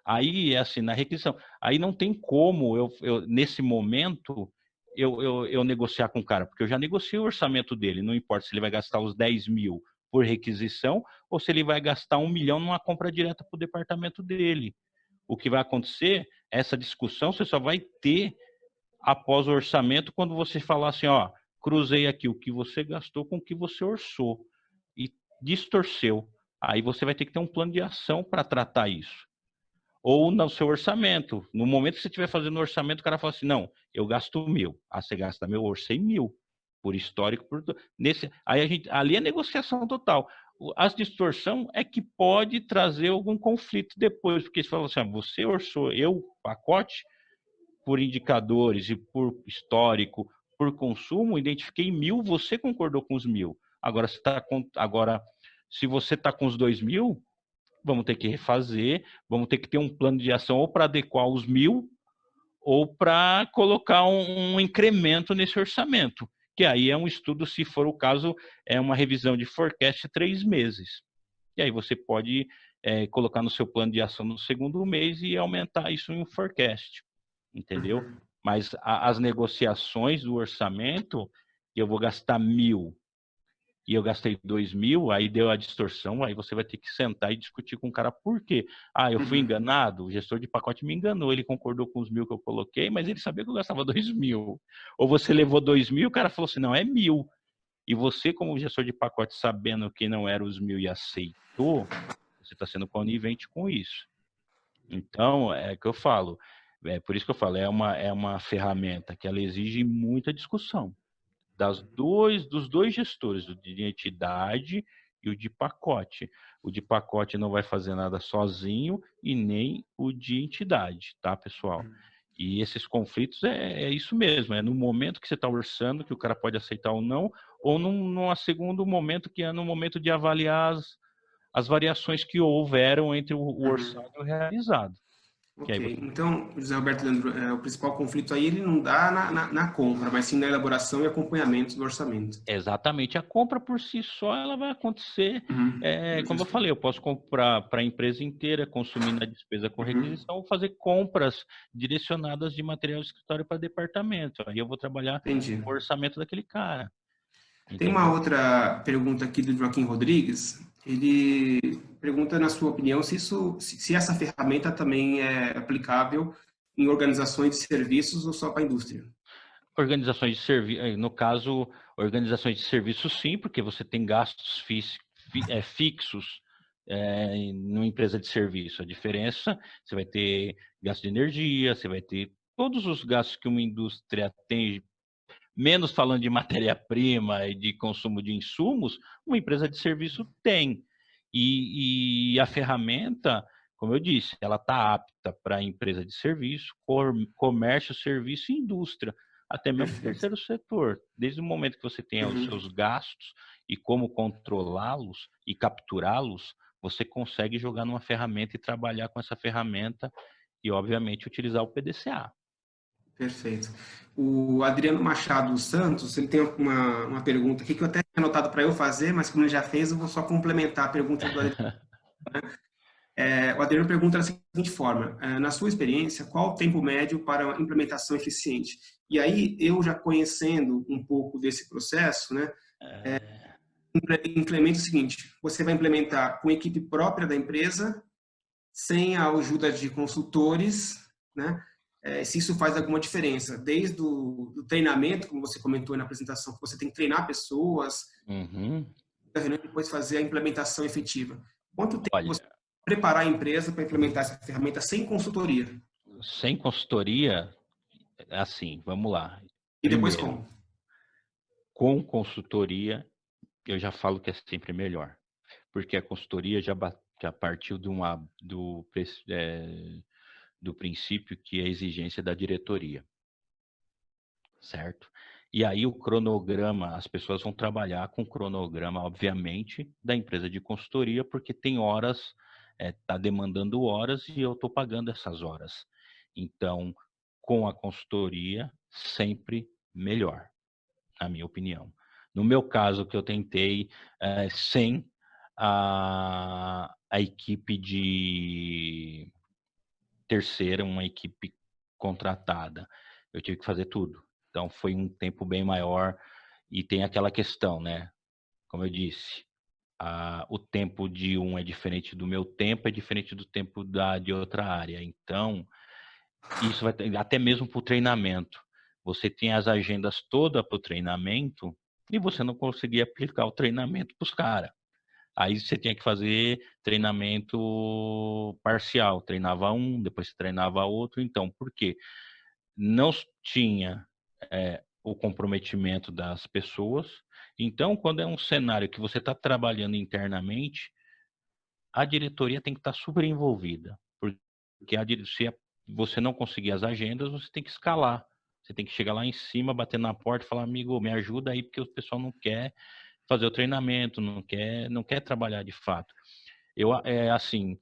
Speaker 2: aí é assim, na requisição. Aí não tem como, nesse momento, eu negociar com o cara, porque eu já negociei o orçamento dele. Não importa se ele vai gastar os 10 mil por requisição ou se ele vai gastar 1 milhão numa compra direta para o departamento dele. O que vai acontecer, essa discussão você só vai ter após o orçamento, quando você falar assim, ó, cruzei aqui o que você gastou com o que você orçou e distorceu. Aí você vai ter que ter um plano de ação para tratar isso. Ou no seu orçamento. No momento que você estiver fazendo o orçamento, o cara fala assim, não, eu gasto 1.000. Você gasta 1.000, eu orcei 1.000. Por histórico, ali é negociação total. As distorção é que pode trazer algum conflito depois, porque você fala assim, você orçou, pacote, por indicadores e por histórico, por consumo, identifiquei 1.000, você concordou com os 1.000. Agora, se você está com os 2.000, vamos ter que refazer, vamos ter que ter um plano de ação ou para adequar os 1.000 ou para colocar um incremento nesse orçamento, que aí é um estudo, se for o caso, é uma revisão de forecast 3 meses. E aí você pode colocar no seu plano de ação no segundo mês e aumentar isso em um forecast. Entendeu? Mas as negociações do orçamento, eu vou gastar 1.000 e eu gastei 2.000, aí deu a distorção, aí você vai ter que sentar e discutir com o cara por quê. Eu fui enganado, o gestor de pacote me enganou, ele concordou com os 1.000 que eu coloquei, mas ele sabia que eu gastava 2.000. Ou você levou 2.000, o cara falou assim, não, é 1.000. E você, como gestor de pacote, sabendo que não era os 1.000 e aceitou, você está sendo conivente com isso. Então, é que eu falo, por isso que eu falo, é uma ferramenta que ela exige muita discussão dos dois gestores, o de entidade e o de pacote. O de pacote não vai fazer nada sozinho e nem o de entidade, tá, pessoal? E esses conflitos é isso mesmo, é no momento que você está orçando que o cara pode aceitar ou não, ou num segundo momento, que é no momento de avaliar as variações que houveram entre o orçado e o realizado.
Speaker 1: Ok, então, José Roberto Leandro, o principal conflito aí ele não dá na compra, mas sim na elaboração e acompanhamento do orçamento.
Speaker 2: Exatamente, a compra por si só ela vai acontecer, como eu falei, eu posso comprar para a empresa inteira, consumir na despesa com requisição, ou fazer compras direcionadas de material de escritório para departamento, aí eu vou trabalhar o orçamento daquele cara.
Speaker 1: Tem uma outra pergunta aqui do Joaquim Rodrigues. Ele pergunta, na sua opinião, se essa ferramenta também é aplicável em organizações de serviços ou só para a indústria.
Speaker 2: Organizações de serviço, no caso, organizações de serviço sim, porque você tem gastos fixos numa empresa de serviço. A diferença, você vai ter gasto de energia, você vai ter todos os gastos que uma indústria tem menos falando de matéria-prima e de consumo de insumos, uma empresa de serviço tem. E a ferramenta, como eu disse, ela está apta para empresa de serviço, comércio, serviço e indústria, até mesmo
Speaker 1: Perfeito.
Speaker 2: terceiro setor. Desde o momento que você tenha os
Speaker 1: Uhum.
Speaker 2: seus gastos e como controlá-los e capturá-los, você consegue jogar numa ferramenta e trabalhar com essa ferramenta e, obviamente, utilizar o PDCA.
Speaker 1: Perfeito. O Adriano Machado Santos, ele tem uma pergunta aqui que eu até tinha anotado para eu fazer, mas como ele já fez, eu vou só complementar a pergunta do Adriano. O Adriano pergunta da seguinte forma: na sua experiência, qual o tempo médio para uma implementação eficiente? E aí, eu já conhecendo um pouco desse processo, né, implementa o seguinte: você vai implementar com equipe própria da empresa, sem a ajuda de consultores, né? Se isso faz alguma diferença, desde o do treinamento, como você comentou na apresentação, que você tem que treinar pessoas,
Speaker 2: Uhum.
Speaker 1: depois fazer a implementação efetiva. Quanto tempo você
Speaker 2: Olha,
Speaker 1: preparar a empresa para implementar essa ferramenta sem consultoria?
Speaker 2: sem consultoria, assim, vamos lá.
Speaker 1: E depois
Speaker 2: Primeiro,
Speaker 1: como?
Speaker 2: com consultoria, eu já falo que é sempre melhor, porque a consultoria já partiu do princípio que é a exigência da diretoria, certo? E aí o cronograma, as pessoas vão trabalhar com o cronograma, obviamente, da empresa de consultoria, porque tem horas, tá demandando horas e eu estou pagando essas horas. Então, com a consultoria, sempre melhor, na minha opinião. No meu caso, que eu tentei sem a equipe de terceira, uma equipe contratada. Eu tive que fazer tudo. Então foi um tempo bem maior e tem aquela questão, né? Como eu disse, o tempo de um é diferente do meu tempo, é diferente do tempo de outra área. Então, isso vai ter, até mesmo para o treinamento. Você tem as agendas todas para o treinamento e você não conseguia aplicar o treinamento para os caras. Aí você tinha que fazer treinamento parcial, treinava um, depois você treinava outro. Então, por quê? Não tinha o comprometimento das pessoas. Então, quando é um cenário que você está trabalhando internamente, a diretoria tem que estar super envolvida, porque se você não conseguir as agendas, você tem que escalar. Você tem que chegar lá em cima, bater na porta e falar, amigo, me ajuda aí, porque o pessoal não quer fazer o treinamento, não quer trabalhar de fato. Assim,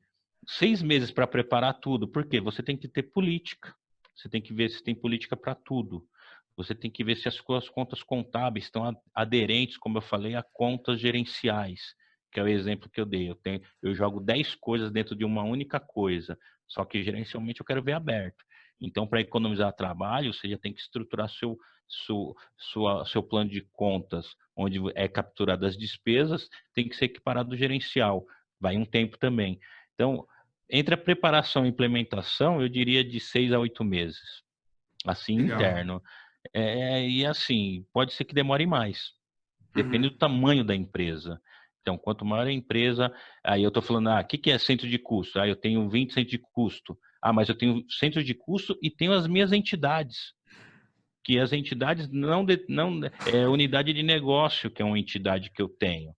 Speaker 2: 6 meses para preparar tudo, porque você tem que ter política. Você tem que ver se tem política para tudo. Você tem que ver se as suas contas contábeis estão aderentes, como eu falei, a contas gerenciais, que é o exemplo que eu dei. Eu jogo 10 coisas dentro de uma única coisa, só que gerencialmente eu quero ver aberto. Então, para economizar trabalho, você já tem que estruturar seu plano de contas, onde é capturado as despesas, tem que ser equiparado do gerencial. Vai um tempo também. Então, entre a preparação e implementação, eu diria de 6 a 8 meses, assim,
Speaker 1: Legal.
Speaker 2: interno. E assim, pode ser que demore mais, depende
Speaker 1: Uhum.
Speaker 2: do tamanho da empresa. Então, quanto maior a empresa, aí eu estou falando, o que é centro de custo? Eu tenho 20 centros de custo. Mas eu tenho centro de custo e tenho as minhas entidades, que as entidades não é unidade de negócio, que é uma entidade que eu tenho.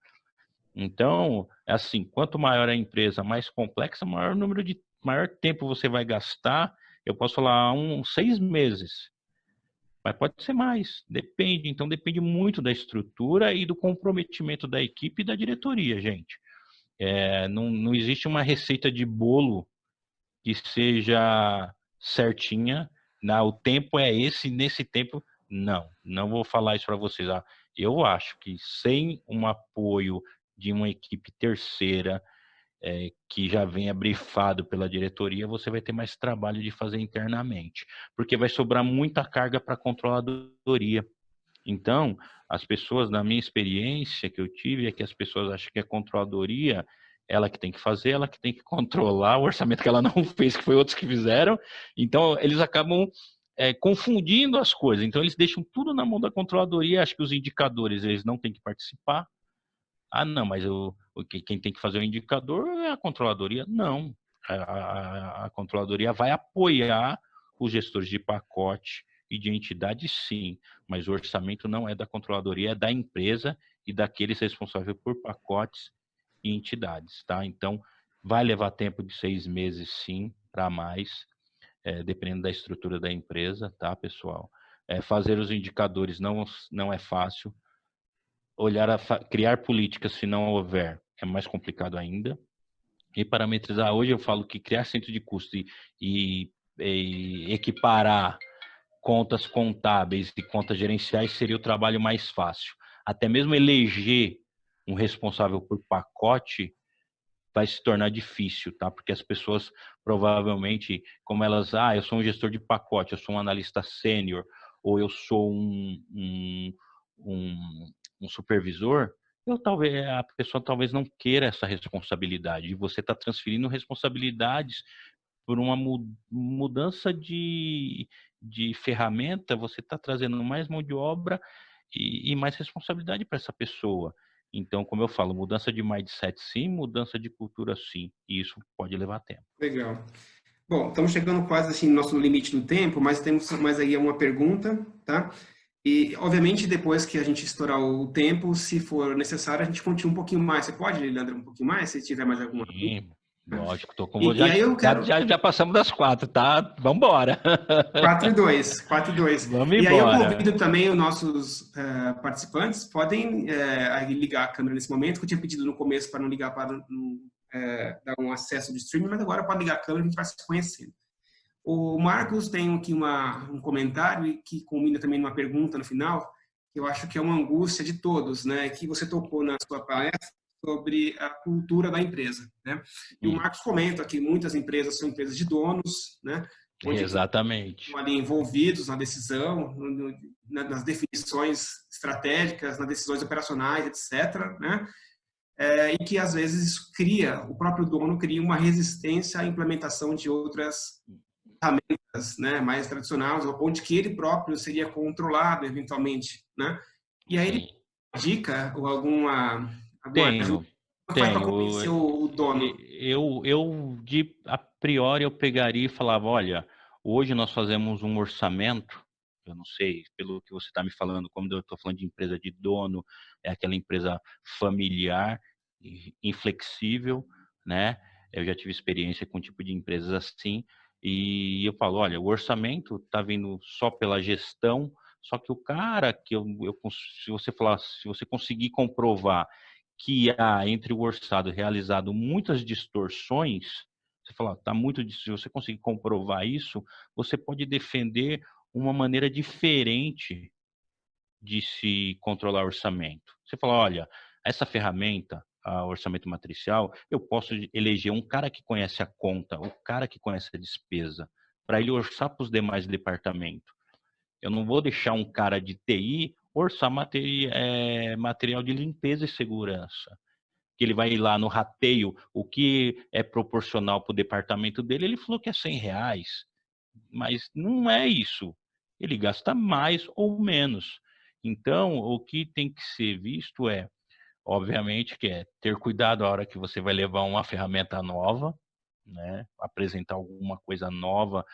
Speaker 2: Então, assim, quanto maior a empresa, mais complexa, maior tempo você vai gastar. Eu posso falar 6 meses, mas pode ser mais, depende. Então, depende muito da estrutura e do comprometimento da equipe e da diretoria, gente. Não existe uma receita de bolo que seja certinha. O tempo é esse, nesse tempo. Não vou falar isso para vocês. Eu acho que sem um apoio de uma equipe terceira, que já venha brifado pela diretoria, você vai ter mais trabalho de fazer internamente, porque vai sobrar muita carga para a controladoria. Então, as pessoas, na minha experiência que eu tive, é que as pessoas acham que a controladoria, ela que tem que fazer, ela que tem que controlar o orçamento que ela não fez, que foi outros que fizeram. Então, eles acabam confundindo as coisas. Então, eles deixam tudo na mão da controladoria, acho que os indicadores, eles não têm que participar. Não, mas quem tem que fazer o indicador é a controladoria. Não, a controladoria vai apoiar os gestores de pacote e de entidade, sim, mas o orçamento não é da controladoria, é da empresa e daqueles responsáveis por pacotes e entidades, tá? Então, vai levar tempo de 6 meses, sim, para mais, dependendo da estrutura da empresa, tá, pessoal? Fazer os indicadores não é fácil. Criar políticas, se não houver, é mais complicado ainda. E parametrizar, hoje eu falo que criar centro de custo e equiparar contas contábeis e contas gerenciais seria o trabalho mais fácil. Até mesmo eleger um responsável por pacote vai se tornar difícil, tá? Porque as pessoas provavelmente, como elas, eu sou um gestor de pacote, eu sou um analista sênior, ou eu sou um, um supervisor, a pessoa talvez não queira essa responsabilidade. E você está transferindo responsabilidades por uma mudança de ferramenta, você está trazendo mais mão de obra e mais responsabilidade para essa pessoa. Então, como eu falo, mudança de mindset sim, mudança de cultura sim, e isso pode levar tempo.
Speaker 1: Legal. Bom, estamos chegando quase assim no nosso limite do tempo, mas temos mais aí uma pergunta, tá? E, obviamente, depois que a gente estourar o tempo, se for necessário, a gente continua um pouquinho mais. Você pode, Leandro, um pouquinho mais, se tiver mais alguma dúvida?
Speaker 2: Sim, lógico, tô com você.
Speaker 1: E aí eu quero...
Speaker 2: Já passamos das 4, tá? Vamos embora.
Speaker 1: 4 e 2, 4 e 2.
Speaker 2: Vamos
Speaker 1: E aí eu
Speaker 2: embora.
Speaker 1: convido também os nossos participantes, podem aí ligar a câmera nesse momento, que eu tinha pedido no começo para não ligar para não, dar um acesso de streaming, mas agora pode ligar a câmera e a gente vai se conhecendo. O Marcos tem aqui um comentário que combina também numa pergunta no final, que eu acho que é uma angústia de todos, né? Que você tocou na sua palestra sobre a cultura da empresa, né? E o Marcos comenta que muitas empresas são empresas de donos, né? Onde
Speaker 2: Exatamente.
Speaker 1: estão ali envolvidos na decisão, nas definições estratégicas, nas decisões operacionais, etc., né? E que às vezes o próprio dono cria uma resistência à implementação de outras ferramentas, né, mais tradicionais, onde que ele próprio seria controlado eventualmente, né? E aí ele
Speaker 2: Sim.
Speaker 1: dica ou alguma ajuda,
Speaker 2: Tenho,
Speaker 1: como faz para
Speaker 2: tenho.
Speaker 1: convencer o dono?
Speaker 2: A priori, eu pegaria e falava, olha, hoje nós fazemos um orçamento, eu não sei, pelo que você está me falando, como eu estou falando de empresa de dono, é aquela empresa familiar, inflexível, né? Eu já tive experiência com um tipo de empresas assim, e eu falo, olha, o orçamento está vindo só pela gestão, só que o cara que se você falar, se você conseguir comprovar que há entre o orçado realizado muitas distorções, você fala, tá muito, se você conseguir comprovar isso, você pode defender uma maneira diferente de se controlar o orçamento. Você fala, olha, essa ferramenta, a orçamento matricial, eu posso eleger um cara que conhece a conta, o cara que conhece a despesa, para ele orçar para os demais departamentos. Eu não vou deixar um cara de TI orçar material de limpeza e segurança. Que ele vai ir lá no rateio, o que é proporcional para o departamento dele, ele falou que é R$ 100, mas não é isso. Ele gasta mais ou menos. Então, o que tem que ser visto obviamente, que é ter cuidado a hora que você vai levar uma ferramenta nova, né? Apresentar alguma coisa nova,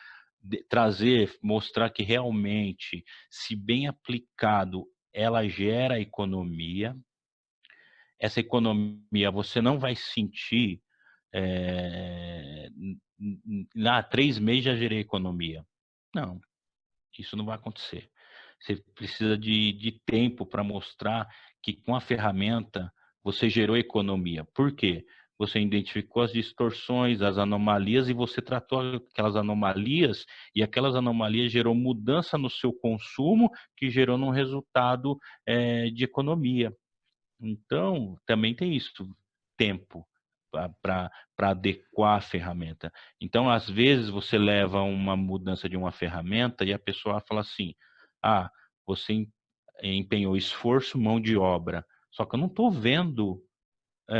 Speaker 2: trazer, mostrar que realmente, se bem aplicado, ela gera economia. Essa economia você não vai sentir, é, 3 meses já gerei economia. Não, isso não vai acontecer. Você precisa de tempo para mostrar que com a ferramenta você gerou economia. Por quê? Você identificou as distorções, as anomalias e você tratou aquelas anomalias e aquelas anomalias gerou mudança no seu consumo que gerou num resultado de economia. Então, também tem isso, tempo para adequar a ferramenta. Então, às vezes, você leva uma mudança de uma ferramenta e a pessoa fala assim, você empenhou esforço, mão de obra, só que eu não estou vendo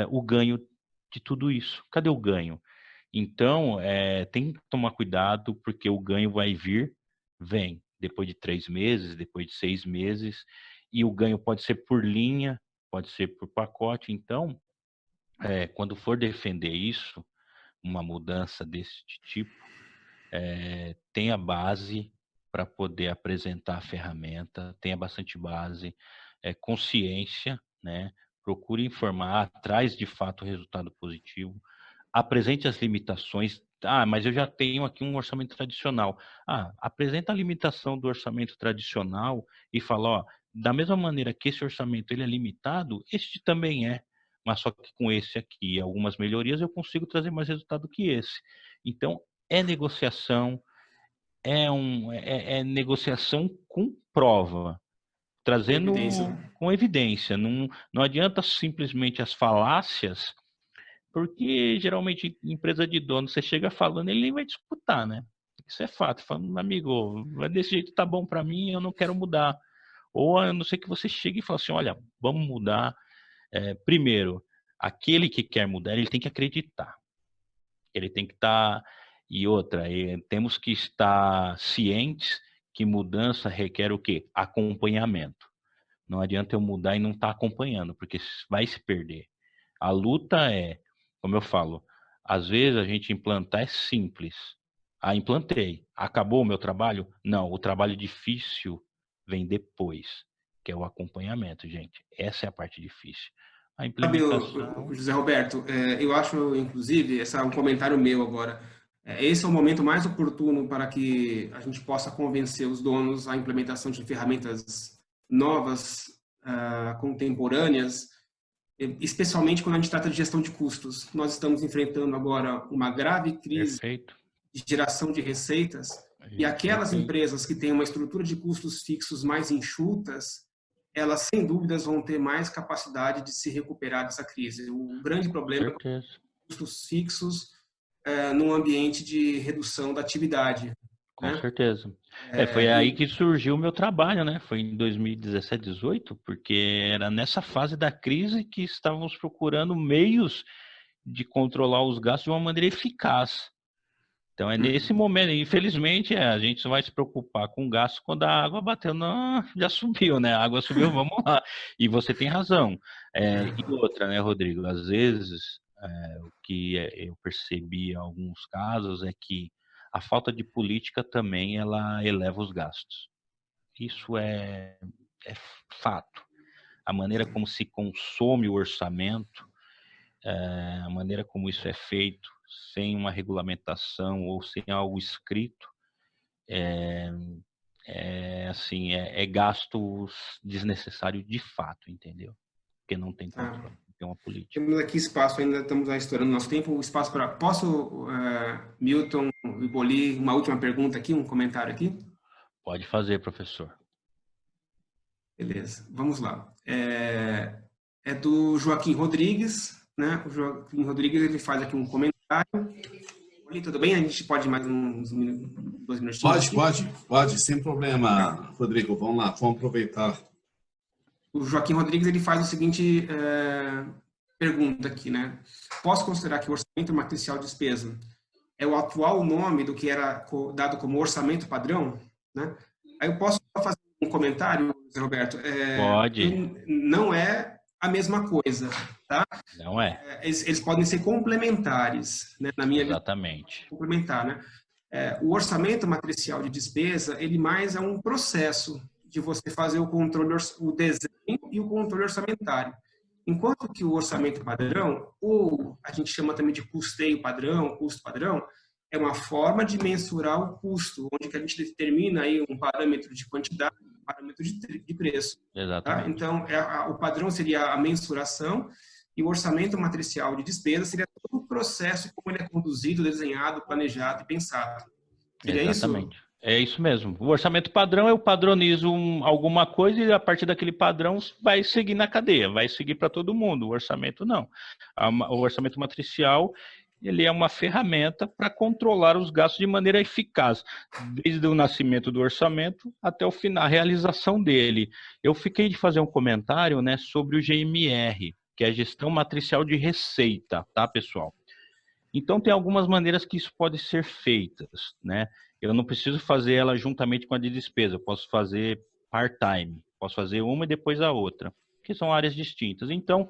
Speaker 2: o ganho de tudo isso. Cadê o ganho? Então, tem que tomar cuidado, porque o ganho vai vir, vem, depois de 3 meses, depois de 6 meses, e o ganho pode ser por linha, pode ser por pacote. Então, quando for defender isso, uma mudança desse tipo, tenha base, para poder apresentar a ferramenta, tenha bastante base, consciência, né? Procure informar, traz de fato o resultado positivo, apresente as limitações. Ah, mas eu já tenho aqui um orçamento tradicional. Ah, apresenta a limitação do orçamento tradicional e fala, ó, da mesma maneira que esse orçamento ele é limitado, este também é. Mas só que com esse aqui, algumas melhorias, eu consigo trazer mais resultado que esse. Então, é negociação, é negociação com prova,
Speaker 1: Com
Speaker 2: trazendo
Speaker 1: evidência.
Speaker 2: com evidência. Não adianta simplesmente as falácias, porque geralmente empresa de dono, você chega falando, ele nem vai disputar, né? Isso é fato. Falando, amigo, vai desse jeito tá bom para mim, eu não quero mudar. Ou a não ser que você chegue e fale assim, olha, vamos mudar. Primeiro, aquele que quer mudar, ele tem que acreditar. Ele tem que estar... E outra, temos que estar cientes que mudança requer o quê? Acompanhamento. Não adianta eu mudar e não estar acompanhando, porque vai se perder. A luta como eu falo, às vezes a gente implantar é simples. Ah, implantei. Acabou o meu trabalho? Não, o trabalho difícil vem depois, que é o acompanhamento, gente. Essa é a parte difícil. A
Speaker 1: Sabe,
Speaker 2: implementação...
Speaker 1: José Roberto, eu acho, inclusive, esse é um comentário meu agora, esse é o momento mais oportuno para que a gente possa convencer os donos à implementação de ferramentas novas, contemporâneas, especialmente quando a gente trata de gestão de custos. Nós estamos enfrentando agora uma grave crise
Speaker 2: Perfeito.
Speaker 1: de geração de receitas e aquelas
Speaker 2: Perfeito.
Speaker 1: empresas que têm uma estrutura de custos fixos mais enxutas, elas sem dúvidas vão ter mais capacidade de se recuperar dessa crise. O grande
Speaker 2: Com
Speaker 1: problema é
Speaker 2: certeza.
Speaker 1: os custos fixos num ambiente de redução da atividade,
Speaker 2: Com
Speaker 1: né?
Speaker 2: certeza. Foi aí que surgiu o meu trabalho, né? Foi em 2017, 18, porque era nessa fase da crise que estávamos procurando meios de controlar os gastos de uma maneira eficaz. Então é nesse momento, infelizmente, a gente só vai se preocupar com o gasto quando a água bateu, não, já subiu, né? A água subiu, vamos lá. E você tem razão. E outra, né, Rodrigo? Às vezes, o que eu percebi em alguns casos é que a falta de política também ela eleva os gastos. Isso é fato. A maneira como se consome o orçamento, a maneira como isso é feito, sem uma regulamentação ou sem algo escrito, assim, gastos desnecessário de fato, entendeu? Porque não tem controle, não tem uma política.
Speaker 1: Temos aqui espaço, ainda estamos estourando nosso tempo, espaço para... Posso, Milton e Boli, uma última pergunta aqui, um comentário aqui?
Speaker 2: Pode fazer, professor.
Speaker 1: Beleza, vamos lá. É do Joaquim Rodrigues, né? O Joaquim Rodrigues, ele faz aqui um comentário. Boli, tudo bem? A gente pode mais uns 2 minutinhos aqui?
Speaker 3: Pode, sem problema, Rodrigo. Vamos lá, vamos aproveitar.
Speaker 1: O Joaquim Rodrigues, ele faz o seguinte pergunta aqui, né? Posso considerar que o orçamento matricial de despesa é o atual nome do que era dado como orçamento padrão, né? Aí eu posso fazer um comentário, Zé Roberto?
Speaker 2: Pode.
Speaker 1: Não é a mesma coisa, tá?
Speaker 2: Não é.
Speaker 1: Eles podem ser complementares, né? Na minha
Speaker 2: Exatamente.
Speaker 1: visão, complementar, né? O orçamento matricial de despesa, ele mais é um processo de você fazer o controle, o desenho e o controle orçamentário. Enquanto que o orçamento padrão, ou a gente chama também de custeio padrão, custo padrão, é uma forma de mensurar o custo, onde que a gente determina aí um parâmetro de quantidade, um parâmetro de preço.
Speaker 2: Exatamente.
Speaker 1: Tá? Então, o padrão seria a mensuração e o orçamento matricial de despesa seria todo o processo como ele é conduzido, desenhado, planejado e pensado. Seria
Speaker 2: Exatamente.
Speaker 1: isso?
Speaker 2: É isso mesmo. O orçamento padrão eu padronizo alguma coisa e a partir daquele padrão vai seguir na cadeia, vai seguir para todo mundo. O orçamento não. O orçamento matricial ele é uma ferramenta para controlar os gastos de maneira eficaz, desde o nascimento do orçamento até o final, a realização dele. Eu fiquei de fazer um comentário, né, sobre o GMR, que é a gestão matricial de receita, tá, pessoal? Então, tem algumas maneiras que isso pode ser feitas, né? Eu não preciso fazer ela juntamente com a de despesa, eu posso fazer part-time, posso fazer uma e depois a outra, que são áreas distintas. Então,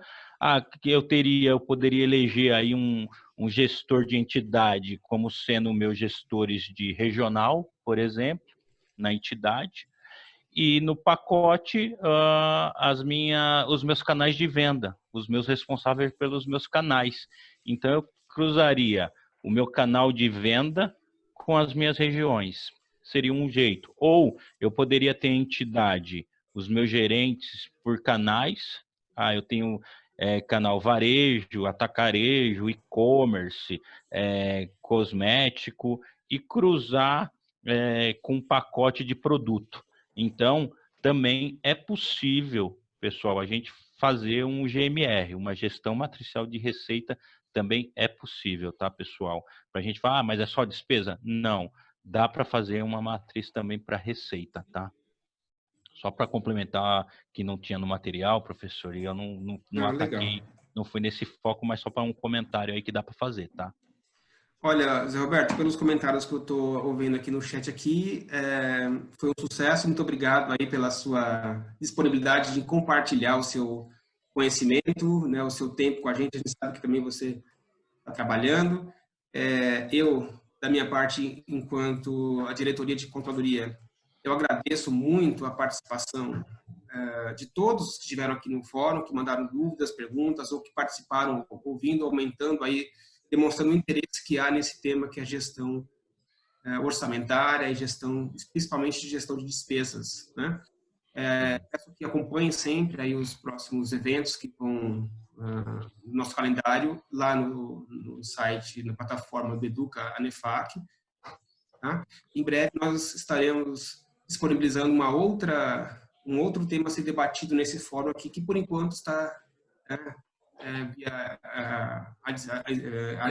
Speaker 2: eu poderia eleger aí um gestor de entidade como sendo meus gestores de regional, por exemplo, na entidade. E no pacote, os meus canais de venda, os meus responsáveis pelos meus canais. Então, eu cruzaria o meu canal de venda com as minhas regiões. Seria um jeito. Ou eu poderia ter entidade, os meus gerentes por canais. Eu tenho canal varejo, atacarejo, e-commerce, cosmético, e cruzar com um pacote de produto. Então, também é possível, pessoal, a gente fazer um GMR, uma gestão matricial de receita, também é possível, tá, pessoal? Para a gente falar, mas é só despesa? Não, dá para fazer uma matriz também para receita, tá? Só para complementar que não tinha no material, professor, e eu não ataquei,
Speaker 1: legal.
Speaker 2: não foi nesse foco, mas só para um comentário aí que dá para fazer, tá?
Speaker 1: Olha, Zé Roberto, pelos comentários que eu estou ouvindo aqui no chat aqui, foi um sucesso. Muito obrigado aí pela sua disponibilidade de compartilhar o seu conhecimento, né, o seu tempo com a gente. A gente sabe que também você está trabalhando. Eu, da minha parte, enquanto a diretoria de controladoria, eu agradeço muito a participação de todos que estiveram aqui no fórum, que mandaram dúvidas, perguntas, ou que participaram ouvindo, aumentando aí, demonstrando o interesse que há nesse tema, que é a gestão orçamentária e gestão, principalmente de gestão de despesas, né? Peço que acompanhem sempre aí os próximos eventos que vão no nosso calendário, lá no site, na plataforma do Educa Anefac. Tá? Em breve nós estaremos disponibilizando um outro tema a ser debatido nesse fórum aqui, que por enquanto está via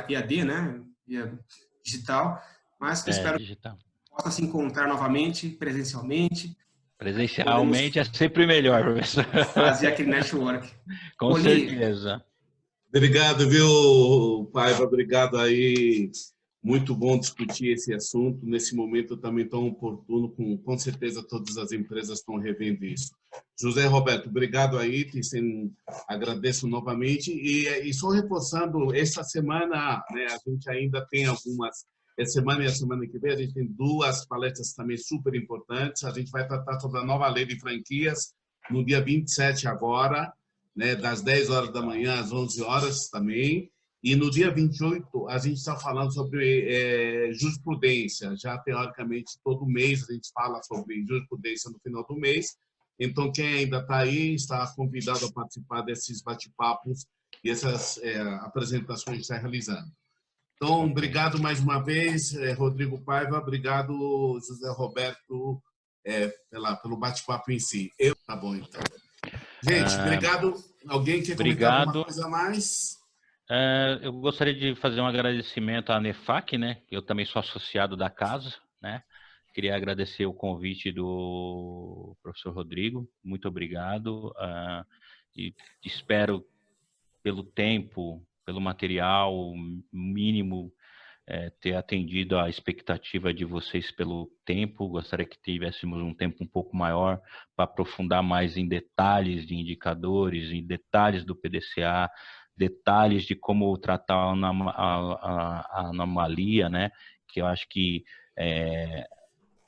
Speaker 1: EAD, né? Via digital, mas que espero
Speaker 2: digital.
Speaker 1: que possa se encontrar novamente, presencialmente.
Speaker 2: Presencialmente é sempre melhor, professor.
Speaker 1: Fazer aquele network.
Speaker 2: Com certeza.
Speaker 3: Obrigado, viu, Paiva? Obrigado aí. Muito bom discutir esse assunto nesse momento também tão oportuno, com certeza todas as empresas estão revendo isso. José Roberto, obrigado aí, agradeço novamente. E só reforçando, essa semana, né, a gente ainda tem algumas, essa semana e a semana que vem, a gente tem 2 palestras também super importantes. A gente vai tratar sobre a nova lei de franquias no dia 27 agora, né, das 10 horas da manhã às 11 horas também. E no dia 28, a gente está falando sobre jurisprudência. Já, teoricamente, todo mês a gente fala sobre jurisprudência no final do mês. Então, quem ainda está aí está convidado a participar desses bate-papos e essas apresentações que está realizando. Então, obrigado mais uma vez, Rodrigo Paiva. Obrigado, José Roberto, pelo bate-papo em si. Tá bom, então. Gente, obrigado. Alguém quer comentar alguma coisa a mais?
Speaker 2: Eu gostaria de fazer um agradecimento à Anefac, né? Eu também sou associado da casa, né? Queria agradecer o convite do professor Rodrigo. Muito obrigado. E espero, pelo tempo, pelo material mínimo, ter atendido a expectativa de vocês pelo tempo. Gostaria que tivéssemos um tempo um pouco maior para aprofundar mais em detalhes de indicadores, em detalhes do PDCA, detalhes de como tratar a anomalia, né? Que eu acho que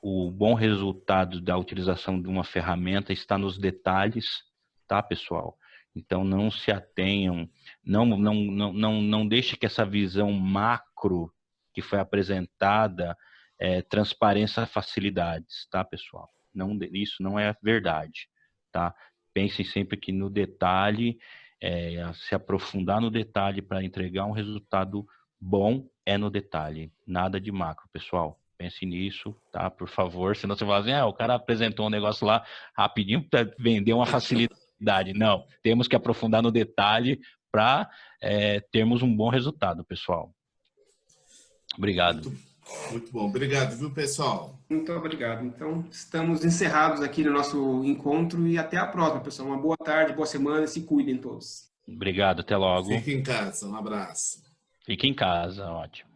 Speaker 2: o bom resultado da utilização de uma ferramenta está nos detalhes, tá, pessoal? Então, não se atenham, não deixe que essa visão macro que foi apresentada transpareça facilidades, tá, pessoal? Isso não é verdade, tá? Pensem sempre que no detalhe, se aprofundar no detalhe para entregar um resultado bom é no detalhe, nada de macro, pessoal. Pense nisso, tá? Por favor, senão você fala assim, o cara apresentou um negócio lá rapidinho para vender uma facilidade. Não, temos que aprofundar no detalhe para termos um bom resultado, pessoal. Obrigado.
Speaker 3: Muito bom. Obrigado, viu, pessoal?
Speaker 1: Muito obrigado. Então, estamos encerrados aqui no nosso encontro e até a próxima, pessoal. Uma boa tarde, boa semana e se cuidem todos.
Speaker 2: Obrigado, até logo.
Speaker 3: Fique em casa, um abraço.
Speaker 2: Fique em casa, ótimo.